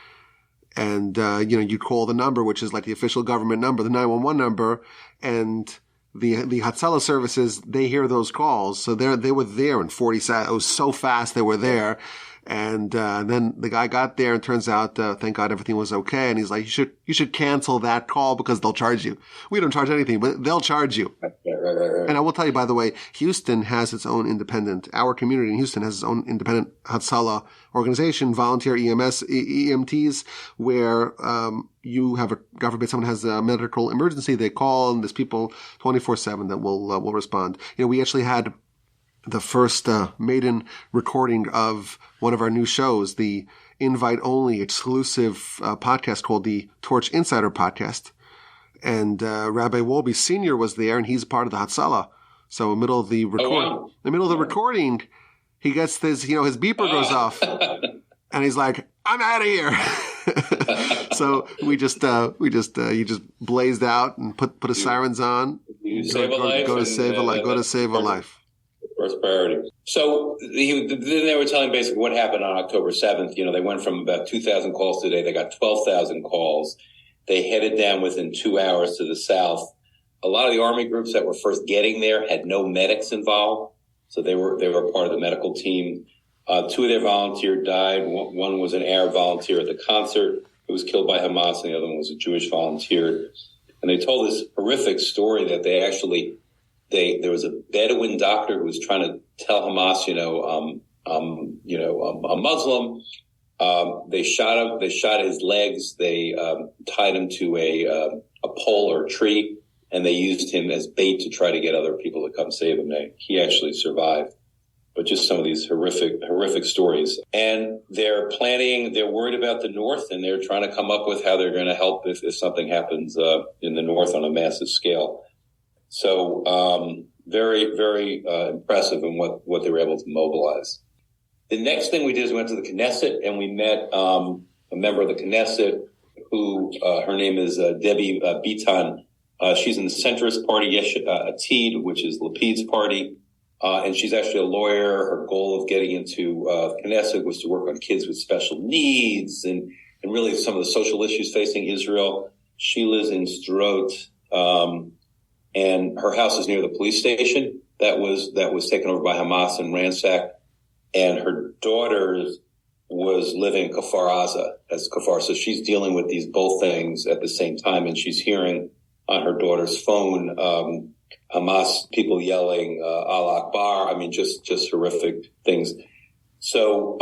and you call the number, which is like the official government number, the 911 number, and the Hatzalah services, they hear those calls, so they were there in 40 seconds. It was so fast they were there. And then the guy got there, and turns out, thank God, everything was okay. And he's like, you should cancel that call because they'll charge you. We don't charge anything, but they'll charge you. Right. And I will tell you, by the way, Houston has its own our community in Houston has its own independent Hatzalah organization, volunteer EMTs, where you have someone has a medical emergency, they call, and there's people 24/7 that will respond. We actually had the first maiden recording of one of our new shows, the invite-only exclusive podcast called the Torch Insider Podcast. And Rabbi Wolbe Sr. was there, and he's part of the Hatzalah. So in the middle of the recording, he gets this, his beeper goes off, and he's like, "I'm out of here." So he just blazed out and put his sirens on. Go to save a life. First priority. So then they were telling basically what happened on October 7th. They went from about 2,000 calls today. They got 12,000 calls. They headed down within 2 hours to the south. A lot of the Army groups that were first getting there had no medics involved. So they were part of the medical team. Two of their volunteers died. One was an Arab volunteer at the concert who was killed by Hamas, and the other one was a Jewish volunteer. And they told this horrific story that they actually there was a Bedouin doctor who was trying to tell Hamas, a Muslim. They shot him. They shot his legs. They tied him to a pole or a tree, and they used him as bait to try to get other people to come save him. He actually survived. But just some of these horrific stories. And they're worried about the north, and they're trying to come up with how they're going to help if something happens in the north on a massive scale. So very, very impressive in what they were able to mobilize. The next thing we did is we went to the Knesset, and we met a member of the Knesset who her name is Debbie Bitan. She's in the centrist party, Yesh Atid, which is Lapid's party. And she's actually a lawyer. Her goal of getting into Knesset was to work on kids with special needs and really some of the social issues facing Israel. She lives in Sderot, and her house is near the police station that was taken over by Hamas and ransacked. And her daughter was living in Kfar Aza So she's dealing with both things at the same time, and she's hearing on her daughter's phone Hamas people yelling Allah Akbar. I mean, just horrific things. So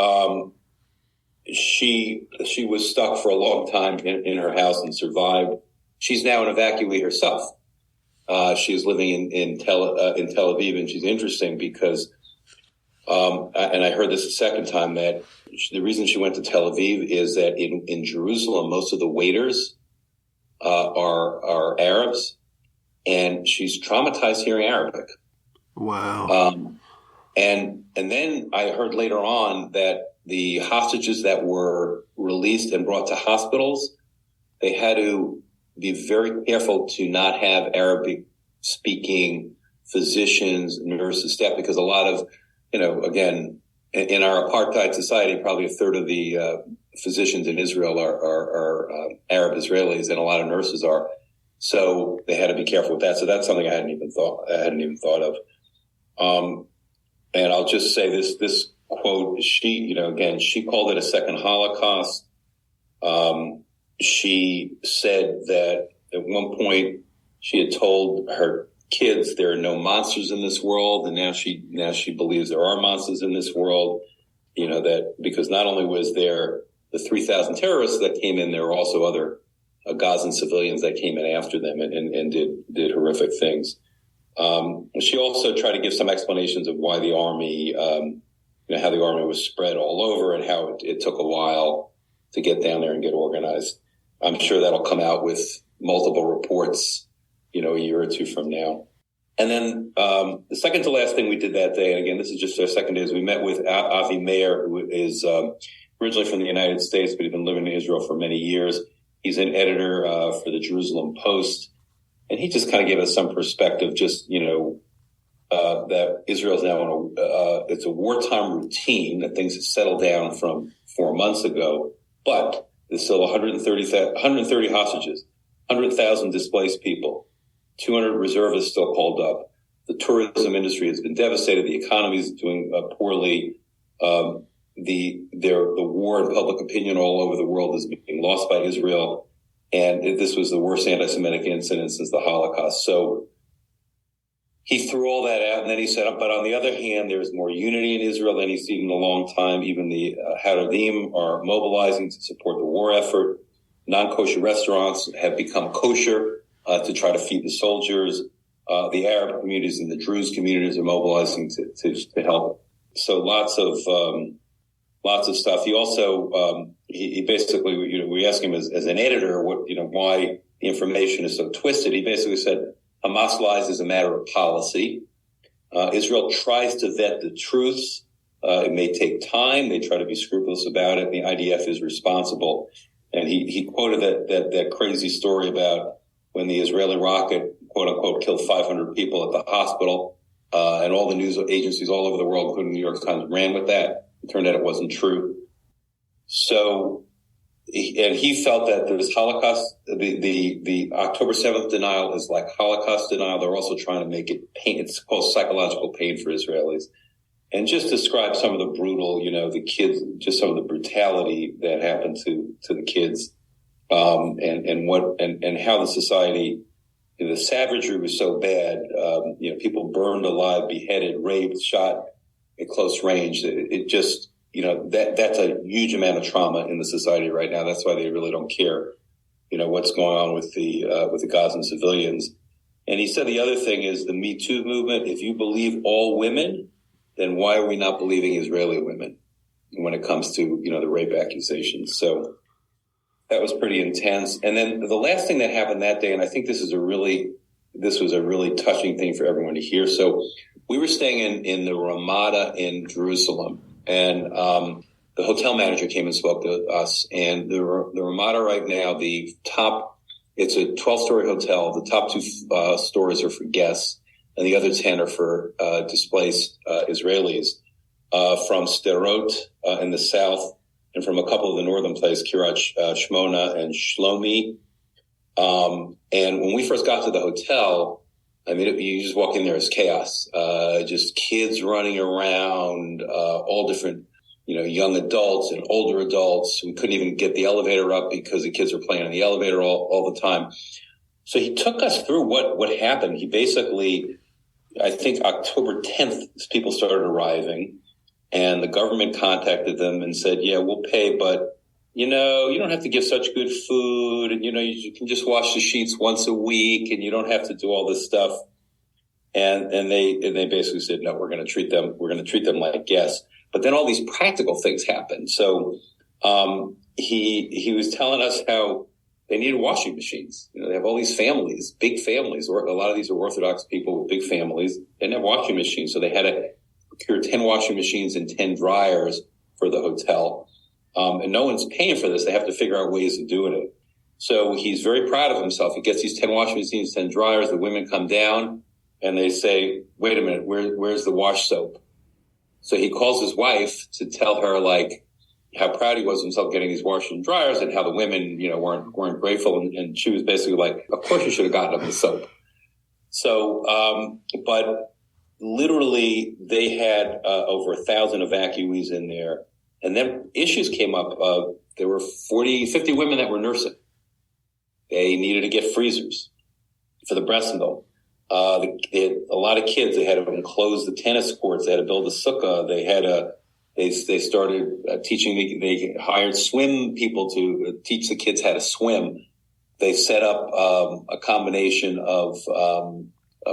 she was stuck for a long time in her house and survived. She's now an evacuee herself. She's living in Tel Aviv, and she's interesting because and I heard this a second time, that the reason she went to Tel Aviv is that in Jerusalem most of the waiters are Arabs. And she's traumatized hearing Arabic. Wow. And then I heard later on that the hostages that were released and brought to hospitals, they had to be very careful to not have Arabic speaking physicians, nurses, staff, because a lot of, again, in our apartheid society, probably a third of the physicians in Israel are Arab Israelis, and a lot of nurses are. So they had to be careful with that. So that's something I hadn't even thought of. And I'll just say this quote, she called it a second Holocaust. She said that at one point she had told her kids there are no monsters in this world, and now she believes there are monsters in this world. That because not only was there the 3,000 terrorists that came in, there were also other Gazan civilians that came in after them and did horrific things. She also tried to give some explanations of why the army, how the army was spread all over and how it took a while to get down there and get organized. I'm sure that'll come out with multiple reports, a year or two from now. And then the second to last thing we did that day, and again, this is just our second day, is we met with Avi Meir, who is originally from the United States, but he's been living in Israel for many years. He's an editor for the Jerusalem Post. And he just kind of gave us some perspective, just, that Israel's now in it's a wartime routine, that things have settled down from 4 months ago, but there's still 130 hostages, 100,000 displaced people, 200 reservists still called up. The tourism industry has been devastated. The economy is doing poorly. The war and public opinion all over the world is being lost by Israel. And this was the worst anti-Semitic incident since the Holocaust. So he threw all that out, and then he said, but on the other hand, there's more unity in Israel than he's seen in a long time. Even the Haradim are mobilizing to support the war effort. Non-kosher restaurants have become kosher to try to feed the soldiers. The Arab communities and the Druze communities are mobilizing to help. So lots of stuff. He also, he basically, we asked him as an editor, why the information is so twisted. He basically said, Hamas lies is a matter of policy. Israel tries to vet the truths. It may take time. They try to be scrupulous about it. The IDF is responsible. And he quoted that crazy story about when the Israeli rocket, quote unquote, killed 500 people at the hospital. And all the news agencies all over the world, including the New York Times, ran with that. It turned out it wasn't true. So, and he felt that there was Holocaust, the October 7th denial is like Holocaust denial. They're also trying to make it pain. It's called psychological pain for Israelis. And just describe some of the brutal, the kids, just some of the brutality that happened to the kids, and how the society, the savagery was so bad. People burned alive, beheaded, raped, shot at close range. It just, that's a huge amount of trauma in the society right now. That's why they really don't care, what's going on with the Gazan civilians. And he said the other thing is the Me Too movement. If you believe all women, then why are we not believing Israeli women when it comes to, the rape accusations? So that was pretty intense. And then the last thing that happened that day, and I think this was a really touching thing for everyone to hear. So we were staying in the Ramada in Jerusalem, and the hotel manager came and spoke to us. And the Ramada right now, it's a 12-story hotel. The top 2 stories are for guests, and the other 10 are for displaced Israelis from Sderot in the south, and from a couple of the northern places, Kiryat Shmona and Shlomi. And when we first got to the hotel, you just walk in there, it's chaos. Just kids running around, all different, young adults and older adults. We couldn't even get the elevator up because the kids were playing in the elevator all the time. So he took us through what happened. He basically, I think October 10th, people started arriving, and the government contacted them and said, yeah, we'll pay, but you don't have to give such good food, and you can just wash the sheets once a week, and you don't have to do all this stuff. And they basically said, no, we're going to treat them like guests. But then all these practical things happened. So he was telling us how they needed washing machines. They have all these families, big families, or a lot of these are Orthodox people with big families. They didn't have washing machines, so they had to procure 10 washing machines and 10 dryers for the hotel. And no one's paying for this. They have to figure out ways of doing it. So he's very proud of himself. He gets these 10 washing machines, 10 dryers. The women come down and they say, wait a minute, where's the wash soap? So he calls his wife to tell her how proud he was of himself getting these washers and dryers, and how the women, weren't grateful. And she was basically like, of course you should have gotten them the soap. So, but literally they had over 1,000 evacuees in there. And then issues came up. There were 50 women that were nursing. They needed to get freezers for the breast milk. They had a lot of kids. They had to enclose the tennis courts. They had to build a sukkah. They started teaching. They hired swim people to teach the kids how to swim. They set up a combination of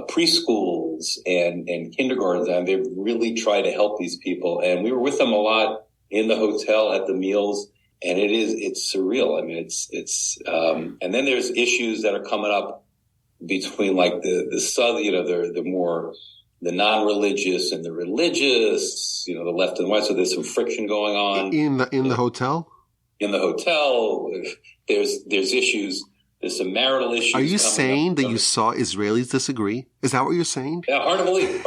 preschools and kindergartens, and they really tried to help these people. And we were with them a lot in the hotel at the meals, and it's surreal. I mean, it's and then there's issues that are coming up between like the southern, the non-religious and the religious, the left and right. So there's some friction going on in the hotel. In the hotel, there's issues. There's some marital issues. Are you saying that you saw Israelis disagree? Is that what you're saying? Yeah, hard to believe.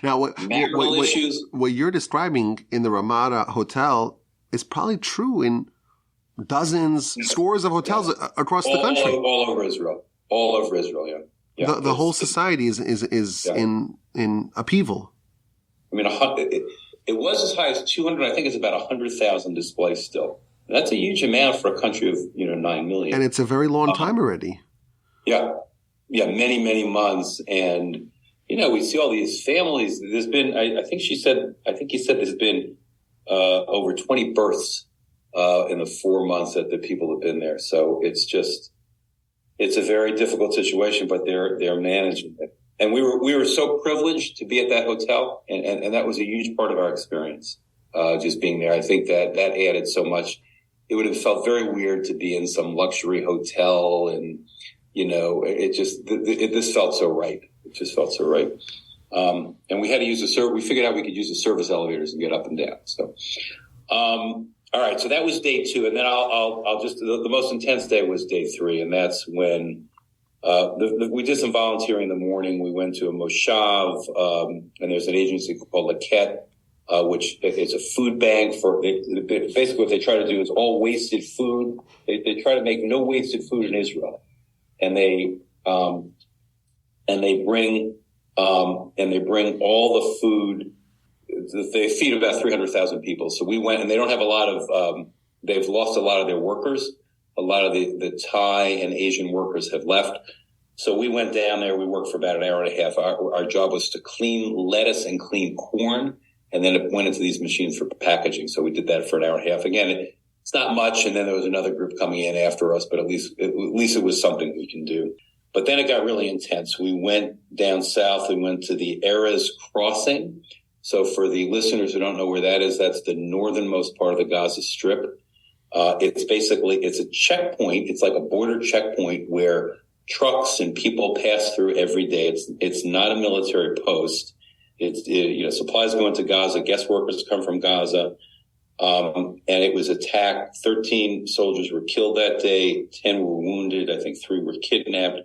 Now, marital issues. What you're describing in the Ramada hotel is probably true in dozens, scores of hotels across the country. All over Israel. All over Israel, yeah. The whole society is in upheaval. I mean, it was as high as 200. I think it's about 100,000 displaced still. That's a huge amount for a country of 9 million, and it's a very long time already. Yeah, many, many months, and we see all these families. There's been, I think he said, there's been over 20 births in the 4 months that the people have been there. So it's a very difficult situation, but they're managing it. And we were so privileged to be at that hotel, and that was a huge part of our experience, just being there. I think that added so much. It would have felt very weird to be in some luxury hotel, and this felt so right. It just felt so right. And we had to use we figured out we could use the service elevators and get up and down. So, all right. So that was day 2. And then I'll just, the most intense day was day 3. And that's when, we did some volunteering in the morning. We went to a moshav, and there's an agency called Laket, which is a food bank basically what they try to do is all wasted food. They try to make no wasted food in Israel. And they bring all the food. They feed about 300,000 people. So we went, and they don't have a lot of, they've lost a lot of their workers. A lot of the Thai and Asian workers have left. So we went down there. We worked for about an hour and a half. Our job was to clean lettuce and clean corn. And then it went into these machines for packaging. So we did that for an hour and a half. Again, it's not much. And then there was another group coming in after us, but at least it was something we can do. But then it got really intense. We went down south. We went to the Erez crossing. So for the listeners who don't know where that is, that's the northernmost part of the Gaza Strip. It's a checkpoint. It's like a border checkpoint where trucks and people pass through every day. It's not a military post. Supplies go into Gaza. Guest workers come from Gaza. And it was attacked. 13 soldiers were killed that day. 10 were wounded. I think 3 were kidnapped.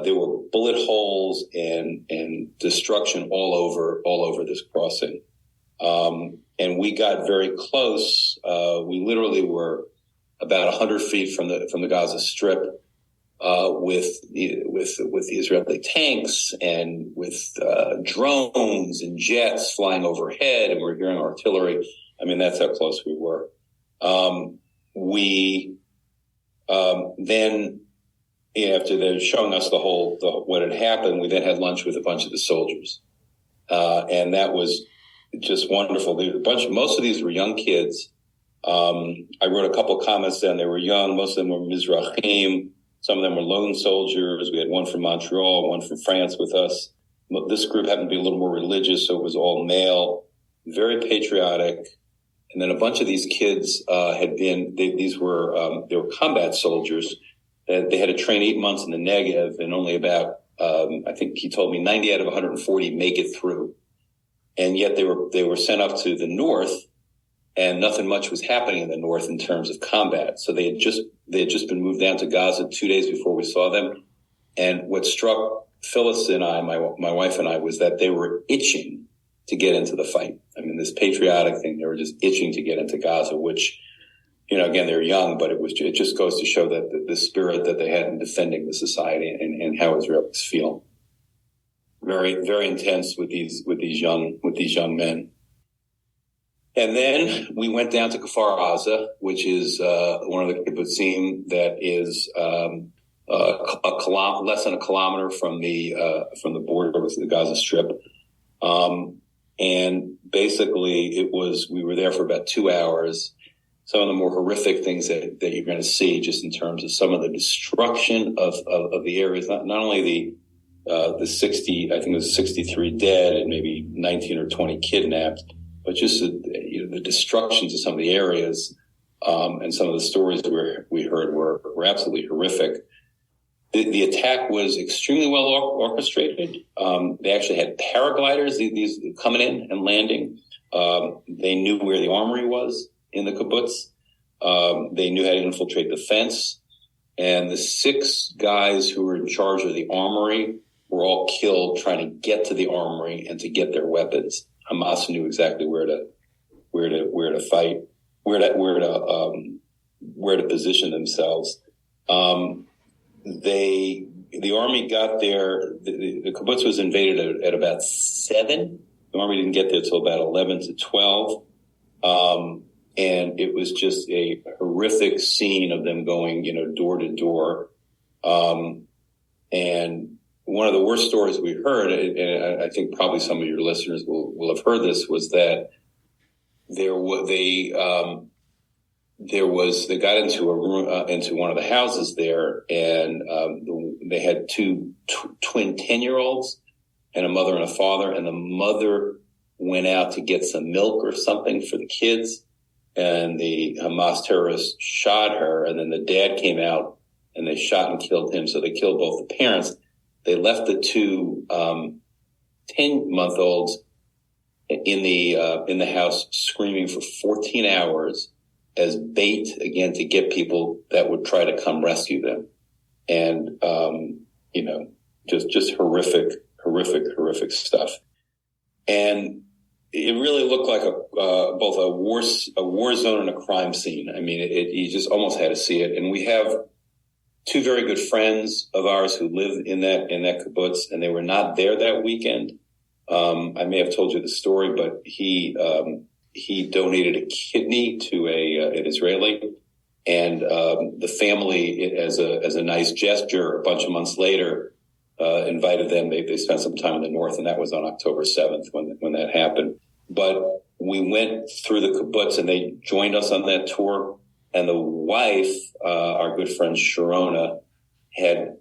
There were bullet holes and destruction all over this crossing. And we got very close. We literally were about 100 feet from the Gaza Strip. With the Israeli tanks and with drones and jets flying overhead, and we're hearing artillery. I mean, that's how close we were. Then after they're showing us what had happened, we then had lunch with a bunch of the soldiers, and that was just wonderful. Most of these were young kids. I wrote a couple of comments down. They were young. Most of them were Mizrahim. Some of them were lone soldiers. We had one from Montreal, one from France with us. This group happened to be a little more religious, so it was all male, very patriotic. And then a bunch of these kids they were combat soldiers. They had to train 8 months in the Negev, and only about, I think he told me 90 out of 140 make it through. And yet they were sent up to the north, and nothing much was happening in the north in terms of combat. So they had just been moved down to Gaza 2 days before we saw them. And what struck Phyllis and I, my wife and I, was that they were itching to get into the fight. I mean, this patriotic thing, they were just itching to get into Gaza, which, again, they're young, but it just goes to show that the spirit that they had in defending the society and how Israelis feel. very, very intense with these young men. And then we went down to Kfar Aza, which is one of the kibbutzim that is less than a kilometer from the border with the Gaza Strip. And basically we were there for about 2 hours. Some of the more horrific things that you're going to see, just in terms of some of the destruction of the areas, not only the 60, I think it was 63 dead and maybe 19 or 20 kidnapped, but just the destruction to some of the areas, and some of the stories we heard were absolutely horrific. The attack was extremely well orchestrated. They actually had paragliders, these coming in and landing. They knew where the armory was in the kibbutz. They knew how to infiltrate the fence. And the 6 guys who were in charge of the armory were all killed trying to get to the armory and to get their weapons. Hamas knew exactly where to fight, where to position themselves. The army got there. The kibbutz was invaded at about 7. The army didn't get there till about 11 to 12. And it was just a horrific scene of them going, door to door. And one of the worst stories we heard, and I think probably some of your listeners will have heard this, was that they got into a room, into one of the houses there, and they had 2 twin 10-year-olds and a mother and a father, and the mother went out to get some milk or something for the kids, and the Hamas terrorists shot her, and then the dad came out and they shot and killed him. So they killed both the parents. They left the 2 10-month-olds in the house screaming for 14 hours as bait, again, to get people that would try to come rescue them. And, just horrific stuff. And it really looked like both a war zone and a crime scene. I mean, you just almost had to see it. And we have 2 very good friends of ours who live in that kibbutz, and they were not there that weekend. I may have told you the story, but he donated a kidney to an Israeli, and the family, as a nice gesture, a bunch of months later, invited them. They spent some time in the north, and that was on October 7th when that happened. But we went through the kibbutz, and they joined us on that tour. And the wife, our good friend Sharona, she had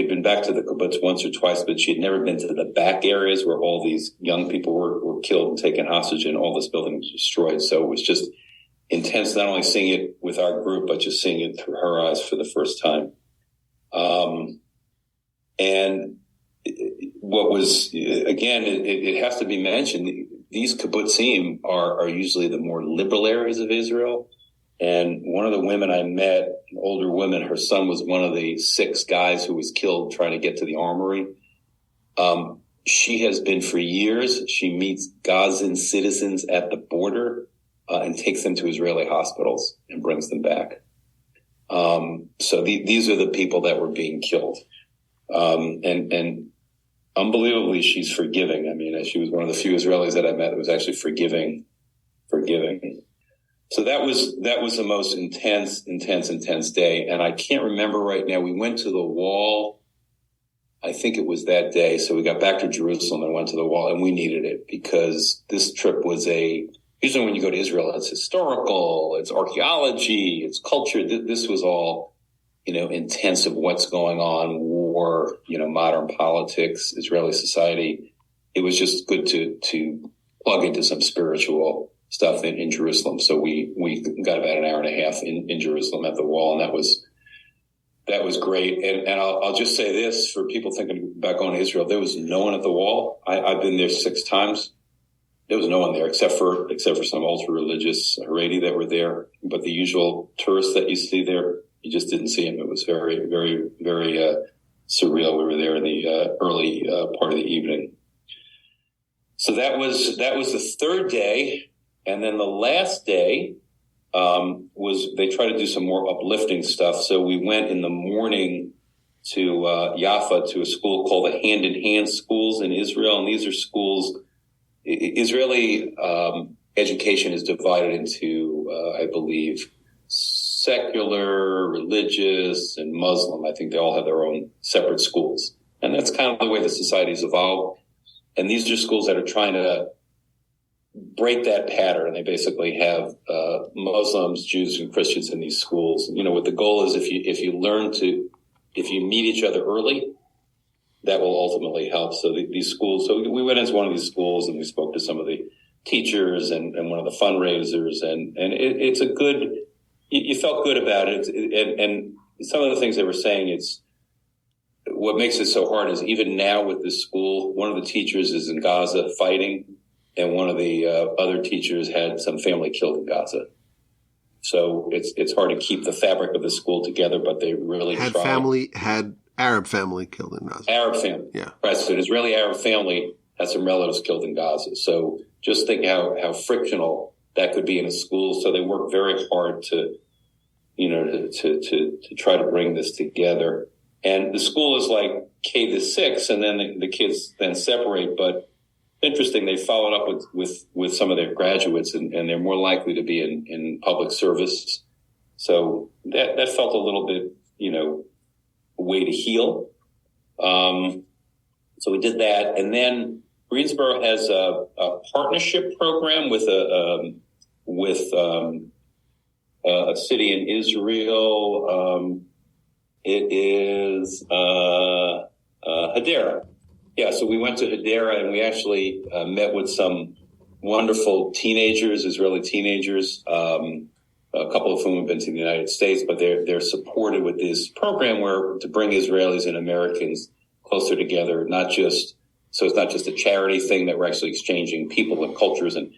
been back to the kibbutz once or twice, but she had never been to the back areas where all these young people were killed and taken hostage, and all this building was destroyed. So it was just intense, not only seeing it with our group, but just seeing it through her eyes for the first time. And what was, again, it has to be mentioned, these kibbutzim are usually the more liberal areas of Israel. And one of the women I met, an older woman, her son was one of the 6 guys who was killed trying to get to the armory. She has been for years. She meets Gazan citizens at the border and takes them to Israeli hospitals and brings them back. So these are the people that were being killed. And unbelievably, she's forgiving. I mean, she was one of the few Israelis that I met that was actually forgiving. So that was the most intense day. And I can't remember right now. We went to the wall. I think it was that day. So we got back to Jerusalem and went to the wall, and we needed it because this trip was usually when you go to Israel, it's historical, it's archaeology, it's culture. This was all, intense of what's going on, war, modern politics, Israeli society. It was just good to plug into some spiritual stuff in Jerusalem. So we got about an hour and a half in Jerusalem at the wall, and that was great. And I'll just say this for people thinking about going to Israel: there was no one at the wall. I've been there 6 times. There was no one there except for some ultra religious Haredi that were there. But the usual tourists that you see there, you just didn't see them. It was very, very, very surreal. We were there in the early part of the evening. So that was the 3rd day. And then the last day was they tried to do some more uplifting stuff. So we went in the morning Jaffa to a school called the Hand in Hand schools in Israel. And these are schools, Israeli education is divided into, I believe, secular, religious, and Muslim. I think they all have their own separate schools. And that's kind of the way the society's evolved. And these are schools that are trying to break that pattern. They basically have Muslims, Jews, and Christians in these schools. You know, what the goal is, if you meet each other early, that will ultimately help. So these schools, so we went into one of these schools and we spoke to some of the teachers and one of the fundraisers, and it's a good, you felt good about it. And some of the things they were saying, it's, what makes it so hard is even now with this school, one of the teachers is in Gaza fighting, and one of the other teachers had some family killed in Gaza. So it's hard to keep the fabric of the school together, but they really had Arab family killed in Gaza. Arab family. Yeah. Right. So an Israeli Arab family had some relatives killed in Gaza. So just think how frictional that could be in a school. So they work very hard to try to bring this together. And the school is like K to 6, and then the kids then separate. But interesting, they followed up with some of their graduates, and they're more likely to be in public service. So that felt a little bit, a way to heal. So we did that. And then Greensboro has a partnership program with a city in Israel. It is Hadera. Yeah, so we went to Hadera and we actually met with some wonderful teenagers, Israeli teenagers, a couple of whom have been to the United States, but they're supported with this program to bring Israelis and Americans closer together, so it's not just a charity thing, that we're actually exchanging people and cultures, and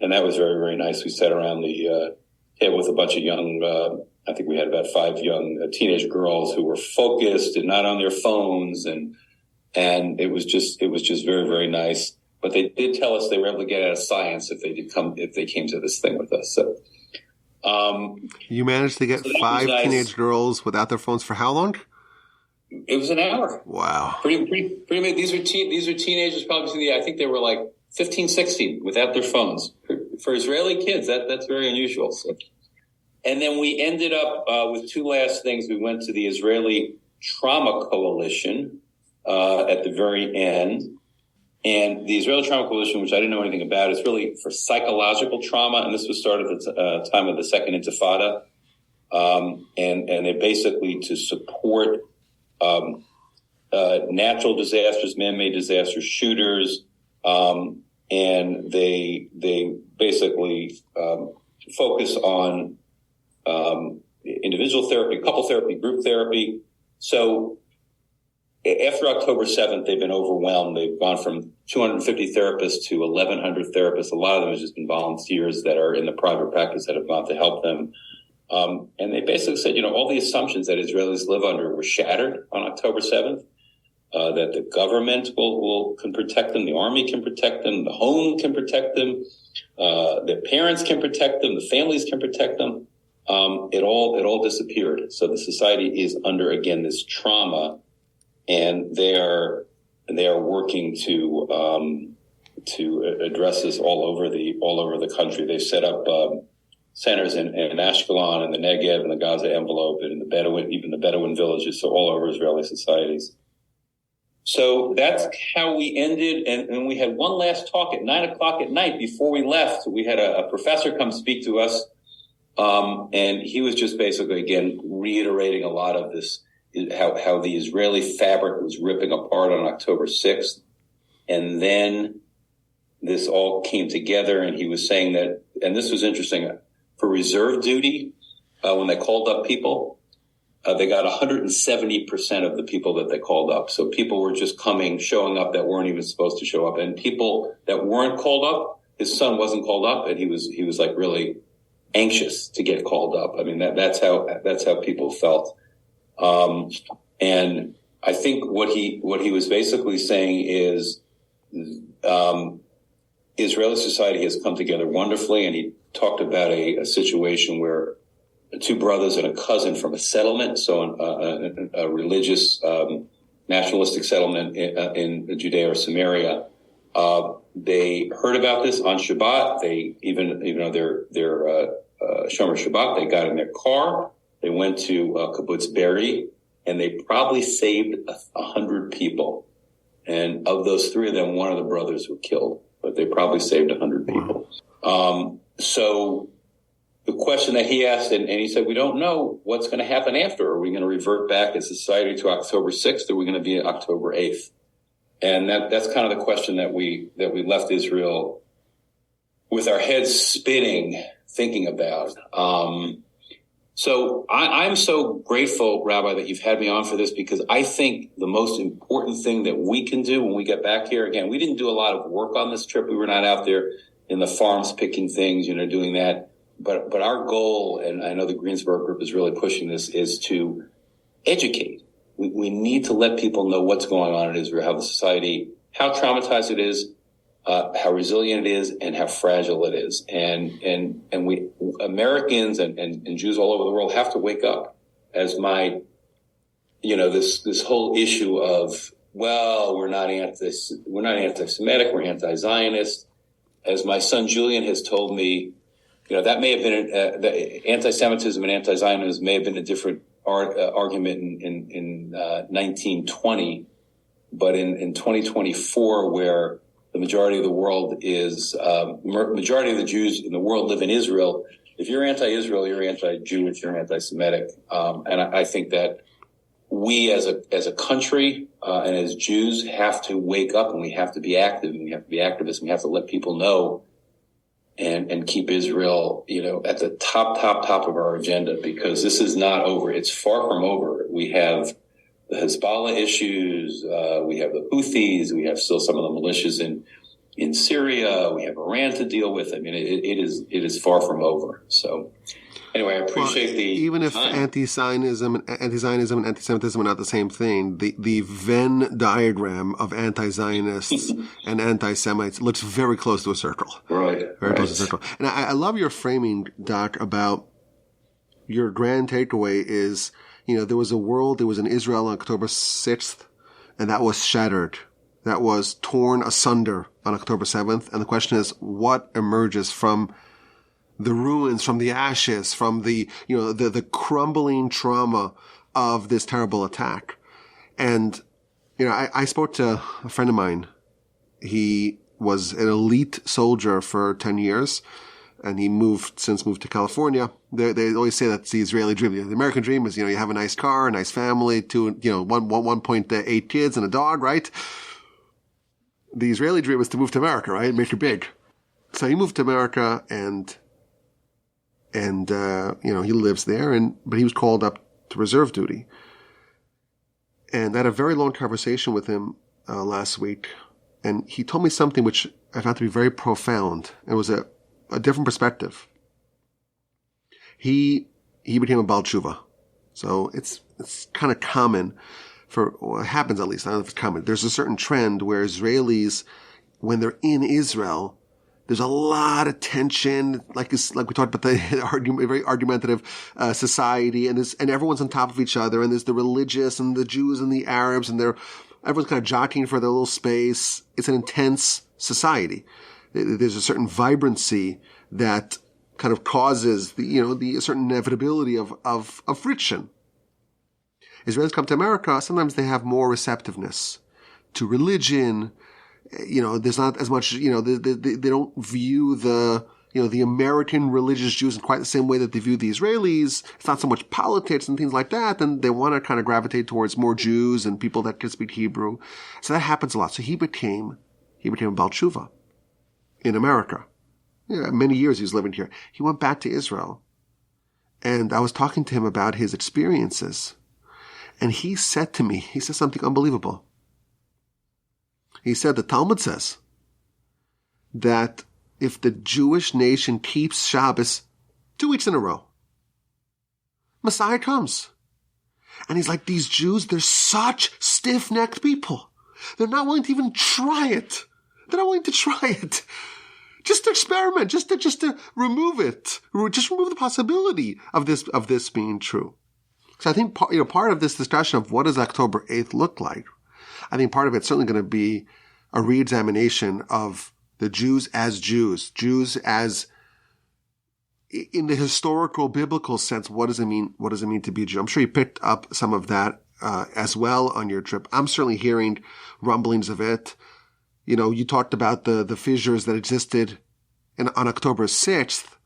that was very, very nice. We sat around the table with a bunch of young, I think we had about 5 young teenage girls who were focused and not on their phones, and it was just very, very nice. But they did tell us they were able to get out of science if they came to this thing with us. So, you managed to get 5 nice teenage girls without their phones for how long? It was an hour. Wow. Pretty. These are teenagers, probably. I think they were like 15, 16 without their phones. For Israeli kids, that's very unusual. So. And then we ended up with 2 last things. We went to the Israeli Trauma Coalition at the very end. And the Israeli Trauma Coalition, which I didn't know anything about, is really for psychological trauma. And this was started at the time of the Second Intifada. And they're basically to support natural disasters, man-made disasters, shooters. And they basically focus on individual therapy, couple therapy, group therapy. So after October 7th, they've been overwhelmed. They've gone from 250 therapists to 1,100 therapists. A lot of them have just been volunteers that are in the private practice that have gone to help them. And they basically said, all the assumptions that Israelis live under were shattered on October 7th, that the government can protect them, the army can protect them, the home can protect them, their parents can protect them, the families can protect them. It all disappeared. So the society is under, again, this trauma. And they are working to address this all over the country. They've set up centers in Ashkelon and the Negev and the Gaza envelope and in the Bedouin villages, so all over Israeli societies. So that's how we ended. And we had one last talk at 9:00 at night before we left. We had a professor come speak to us, and he was just basically again reiterating a lot of this. How the Israeli fabric was ripping apart on October 6th. And then this all came together, and he was saying that, and this was interesting, for reserve duty, when they called up people, they got 170% of the people that they called up. So people were just showing up that weren't even supposed to show up. And people that weren't called up, his son wasn't called up, and he was like really anxious to get called up. I mean, that's how people felt. And I think what he was basically saying is, Israeli society has come together wonderfully. And he talked about a situation where two brothers and a cousin from a settlement, so a religious nationalistic settlement in Judea or Samaria. They heard about this on Shabbat. They even though they're Shomer Shabbat, they got in their car. They went to Kibbutz Be'eri, and they probably saved 100 people. And of those, 3 of them, one of the brothers were killed, but they probably saved 100 people. So the question that he asked, and he said, we don't know what's going to happen after. Are we going to revert back as a society to October 6th, or are we going to be October 8th? And that's kind of the question that we left Israel with our heads spinning, thinking about. So I'm so grateful, Rabbi, that you've had me on for this, because I think the most important thing that we can do when we get back here, again, we didn't do a lot of work on this trip. We were not out there in the farms picking things, doing that. But our goal, and I know the Greensboro group is really pushing this, is to educate. We need to let people know what's going on in Israel, how the society, how traumatized it is, how resilient it is, and how fragile it is. And we Americans and Jews all over the world have to wake up. As this whole issue of, well, we're not anti-Semitic, we're anti-Zionist. As my son Julian has told me, that may have been the anti-Semitism and anti-Zionism may have been a different argument in 1920, but in 2024, where the majority of the world majority of the Jews in the world live in Israel. If you're anti-Israel, you're anti-Jewish, you're anti-Semitic, and I think that we as a country and as Jews have to wake up, and we have to be active, and we have to be activists, and we have to let people know and keep Israel, at the top of our agenda, because this is not over. It's far from over. We have the Hezbollah issues. We have the Houthis. We have still some of the militias in Syria. We have Iran to deal with. I mean, it is far from over. So anyway, I appreciate even if anti-Zionism and anti-Semitism are not the same thing, the Venn diagram of anti-Zionists and anti-Semites looks very close to a circle. Right. Very close to a circle. And I love your framing, Doc, about your grand takeaway is, there was an Israel on October 6th, and that was shattered. That was torn asunder on October 7th. And the question is, what emerges from the ruins, from the ashes, from the crumbling trauma of this terrible attack? And, I spoke to a friend of mine. He was an elite soldier for 10 years. And he since moved to California. They always say that's the Israeli dream. The American dream is, you have a nice car, a nice family, 1.8 kids and a dog, right? The Israeli dream is to move to America, right? Make it big. So he moved to America and he lives there, but he was called up to reserve duty. And I had a very long conversation with him, last week. And he told me something which I found to be very profound. It was a different perspective. He became a Baal Tshuva. So it's kind of common it happens at least. I don't know if it's common. There's a certain trend where Israelis, when they're in Israel, there's a lot of tension, like we talked about the very argumentative society, and everyone's on top of each other, and there's the religious and the Jews and the Arabs, and everyone's kind of jockeying for their little space. It's an intense society. There's a certain vibrancy that kind of causes the certain inevitability of friction. Israelis come to America, sometimes they have more receptiveness to religion. There's not as much, they don't view the American religious Jews in quite the same way that they view the Israelis. It's not so much politics and things like that, and they want to kind of gravitate towards more Jews and people that can speak Hebrew. So that happens a lot. So he became a Baal Tshuva in America. Many years he was living here. He went back to Israel, and I was talking to him about his experiences, and he said something unbelievable. He said the Talmud says that if the Jewish nation keeps Shabbos 2 weeks in a row, Messiah comes. And he's like, these Jews, they're such stiff-necked people. They're not willing to even try it. They're not willing to try it. just to experiment, just to remove it, just remove the possibility of this being true. So I think part of this discussion of what does October 8th look like, I think part of it's certainly going to be a re-examination of the Jews as in the historical biblical sense. What does it mean to be a Jew? I'm sure you picked up some of that as well on your trip. I'm certainly hearing rumblings of it. You talked about the fissures that existed on October 6th.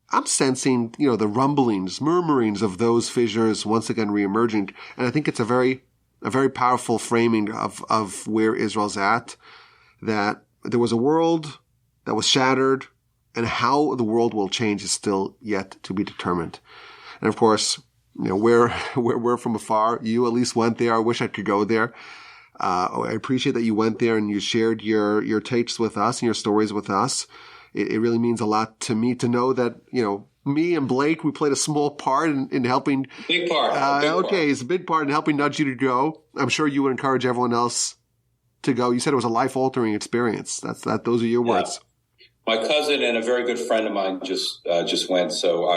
I'm sensing, the rumblings, murmurings of those fissures once again reemerging. And I think it's a very powerful framing of where Israel's at, that there was a world that was shattered, and how the world will change is still yet to be determined. And of course, we're from afar. You at least went there. I wish I could go there. I appreciate that you went there and you shared your takes with us and your stories with us. It really means a lot to me to know that, me and Blake, we played a small part in helping. Big part. It's a big part in helping nudge you to go. I'm sure you would encourage everyone else to go. You said it was a life-altering experience. Those are your words. My cousin and a very good friend of mine just went. So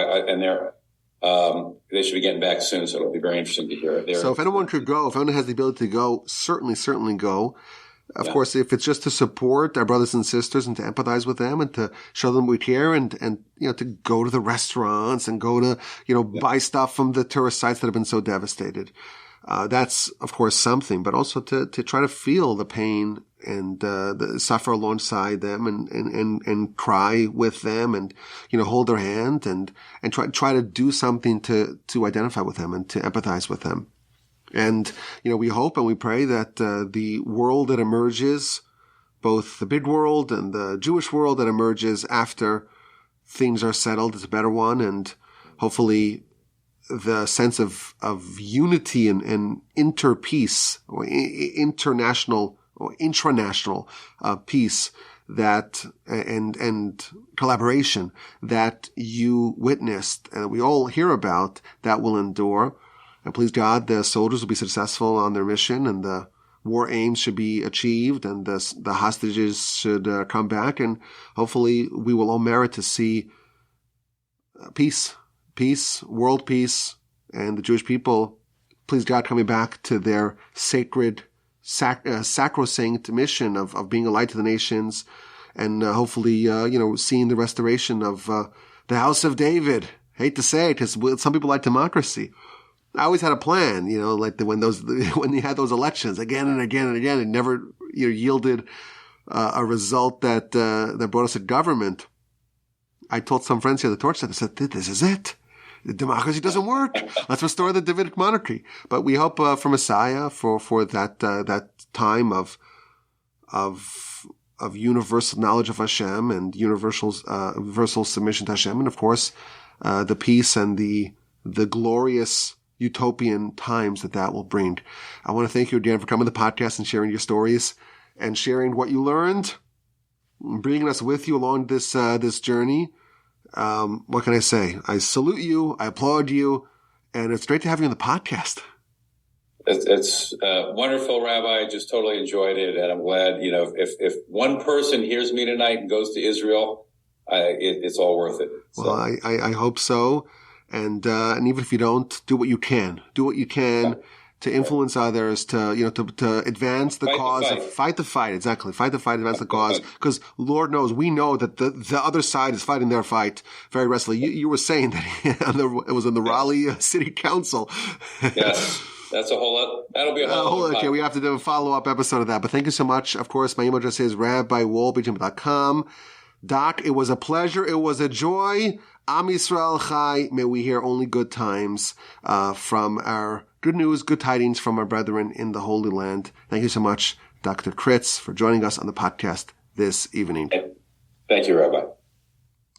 they should be getting back soon. So it'll be very interesting to hear it. So if anyone could go, if anyone has the ability to go, certainly go. Of course, if it's just to support our brothers and sisters and to empathize with them and to show them we care and to go to the restaurants and go to, buy stuff from the tourist sites that have been so devastated. That's, of course, something, but also to try to feel the pain and, suffer alongside them and cry with them and, hold their hand and try to do something to identify with them and to empathize with them. And, we hope and we pray that, the world that emerges, both the big world and the Jewish world that emerges after things are settled, is a better one. And hopefully the sense of unity and inter-peace or international or intranational, peace that, and collaboration that you witnessed and we all hear about, that will endure. And please God, the soldiers will be successful on their mission and the war aims should be achieved and the hostages should come back. And hopefully we will all merit to see peace, world peace, and the Jewish people, please God, coming back to their sacred, sacrosanct mission of being a light to the nations. And hopefully, seeing the restoration of the House of David. Hate to say it, because some people like democracy. I always had a plan, when you had those elections again and again and again, it never yielded a result that brought us a government. I told some friends here at the Torch Center, I said, this is it. The democracy doesn't work. Let's restore the Davidic monarchy. But we hope for Messiah, for that time of universal knowledge of Hashem and universal submission to Hashem, and of course the peace and the glorious utopian times that will bring. I want to thank you again for coming to the podcast and sharing your stories and sharing what you learned, bringing us with you along this journey. What can I say? I salute you. I applaud you. And it's great to have you on the podcast. It's wonderful, Rabbi. I just totally enjoyed it. And I'm glad, if one person hears me tonight and goes to Israel, it's all worth it. So. Well, I hope so. And even if you don't, do what you can. Do what you can to influence others, to advance the cause. Fight the fight. Exactly. Fight the fight, advance the cause. Because Lord knows, we know that the other side is fighting their fight very restlessly. You were saying that it was in the Raleigh City Council. Yes. That's that'll be a whole okay, we have to do a follow-up episode of that. But thank you so much. Of course, my email address is rabbiwolbe@gmail.com. Doc, it was a pleasure. It was a joy. Am Yisrael Chai. May we hear only good times from our good news, good tidings from our brethren in the Holy Land. Thank you so much, Dr. Kritz, for joining us on the podcast this evening. Thank you, Rabbi.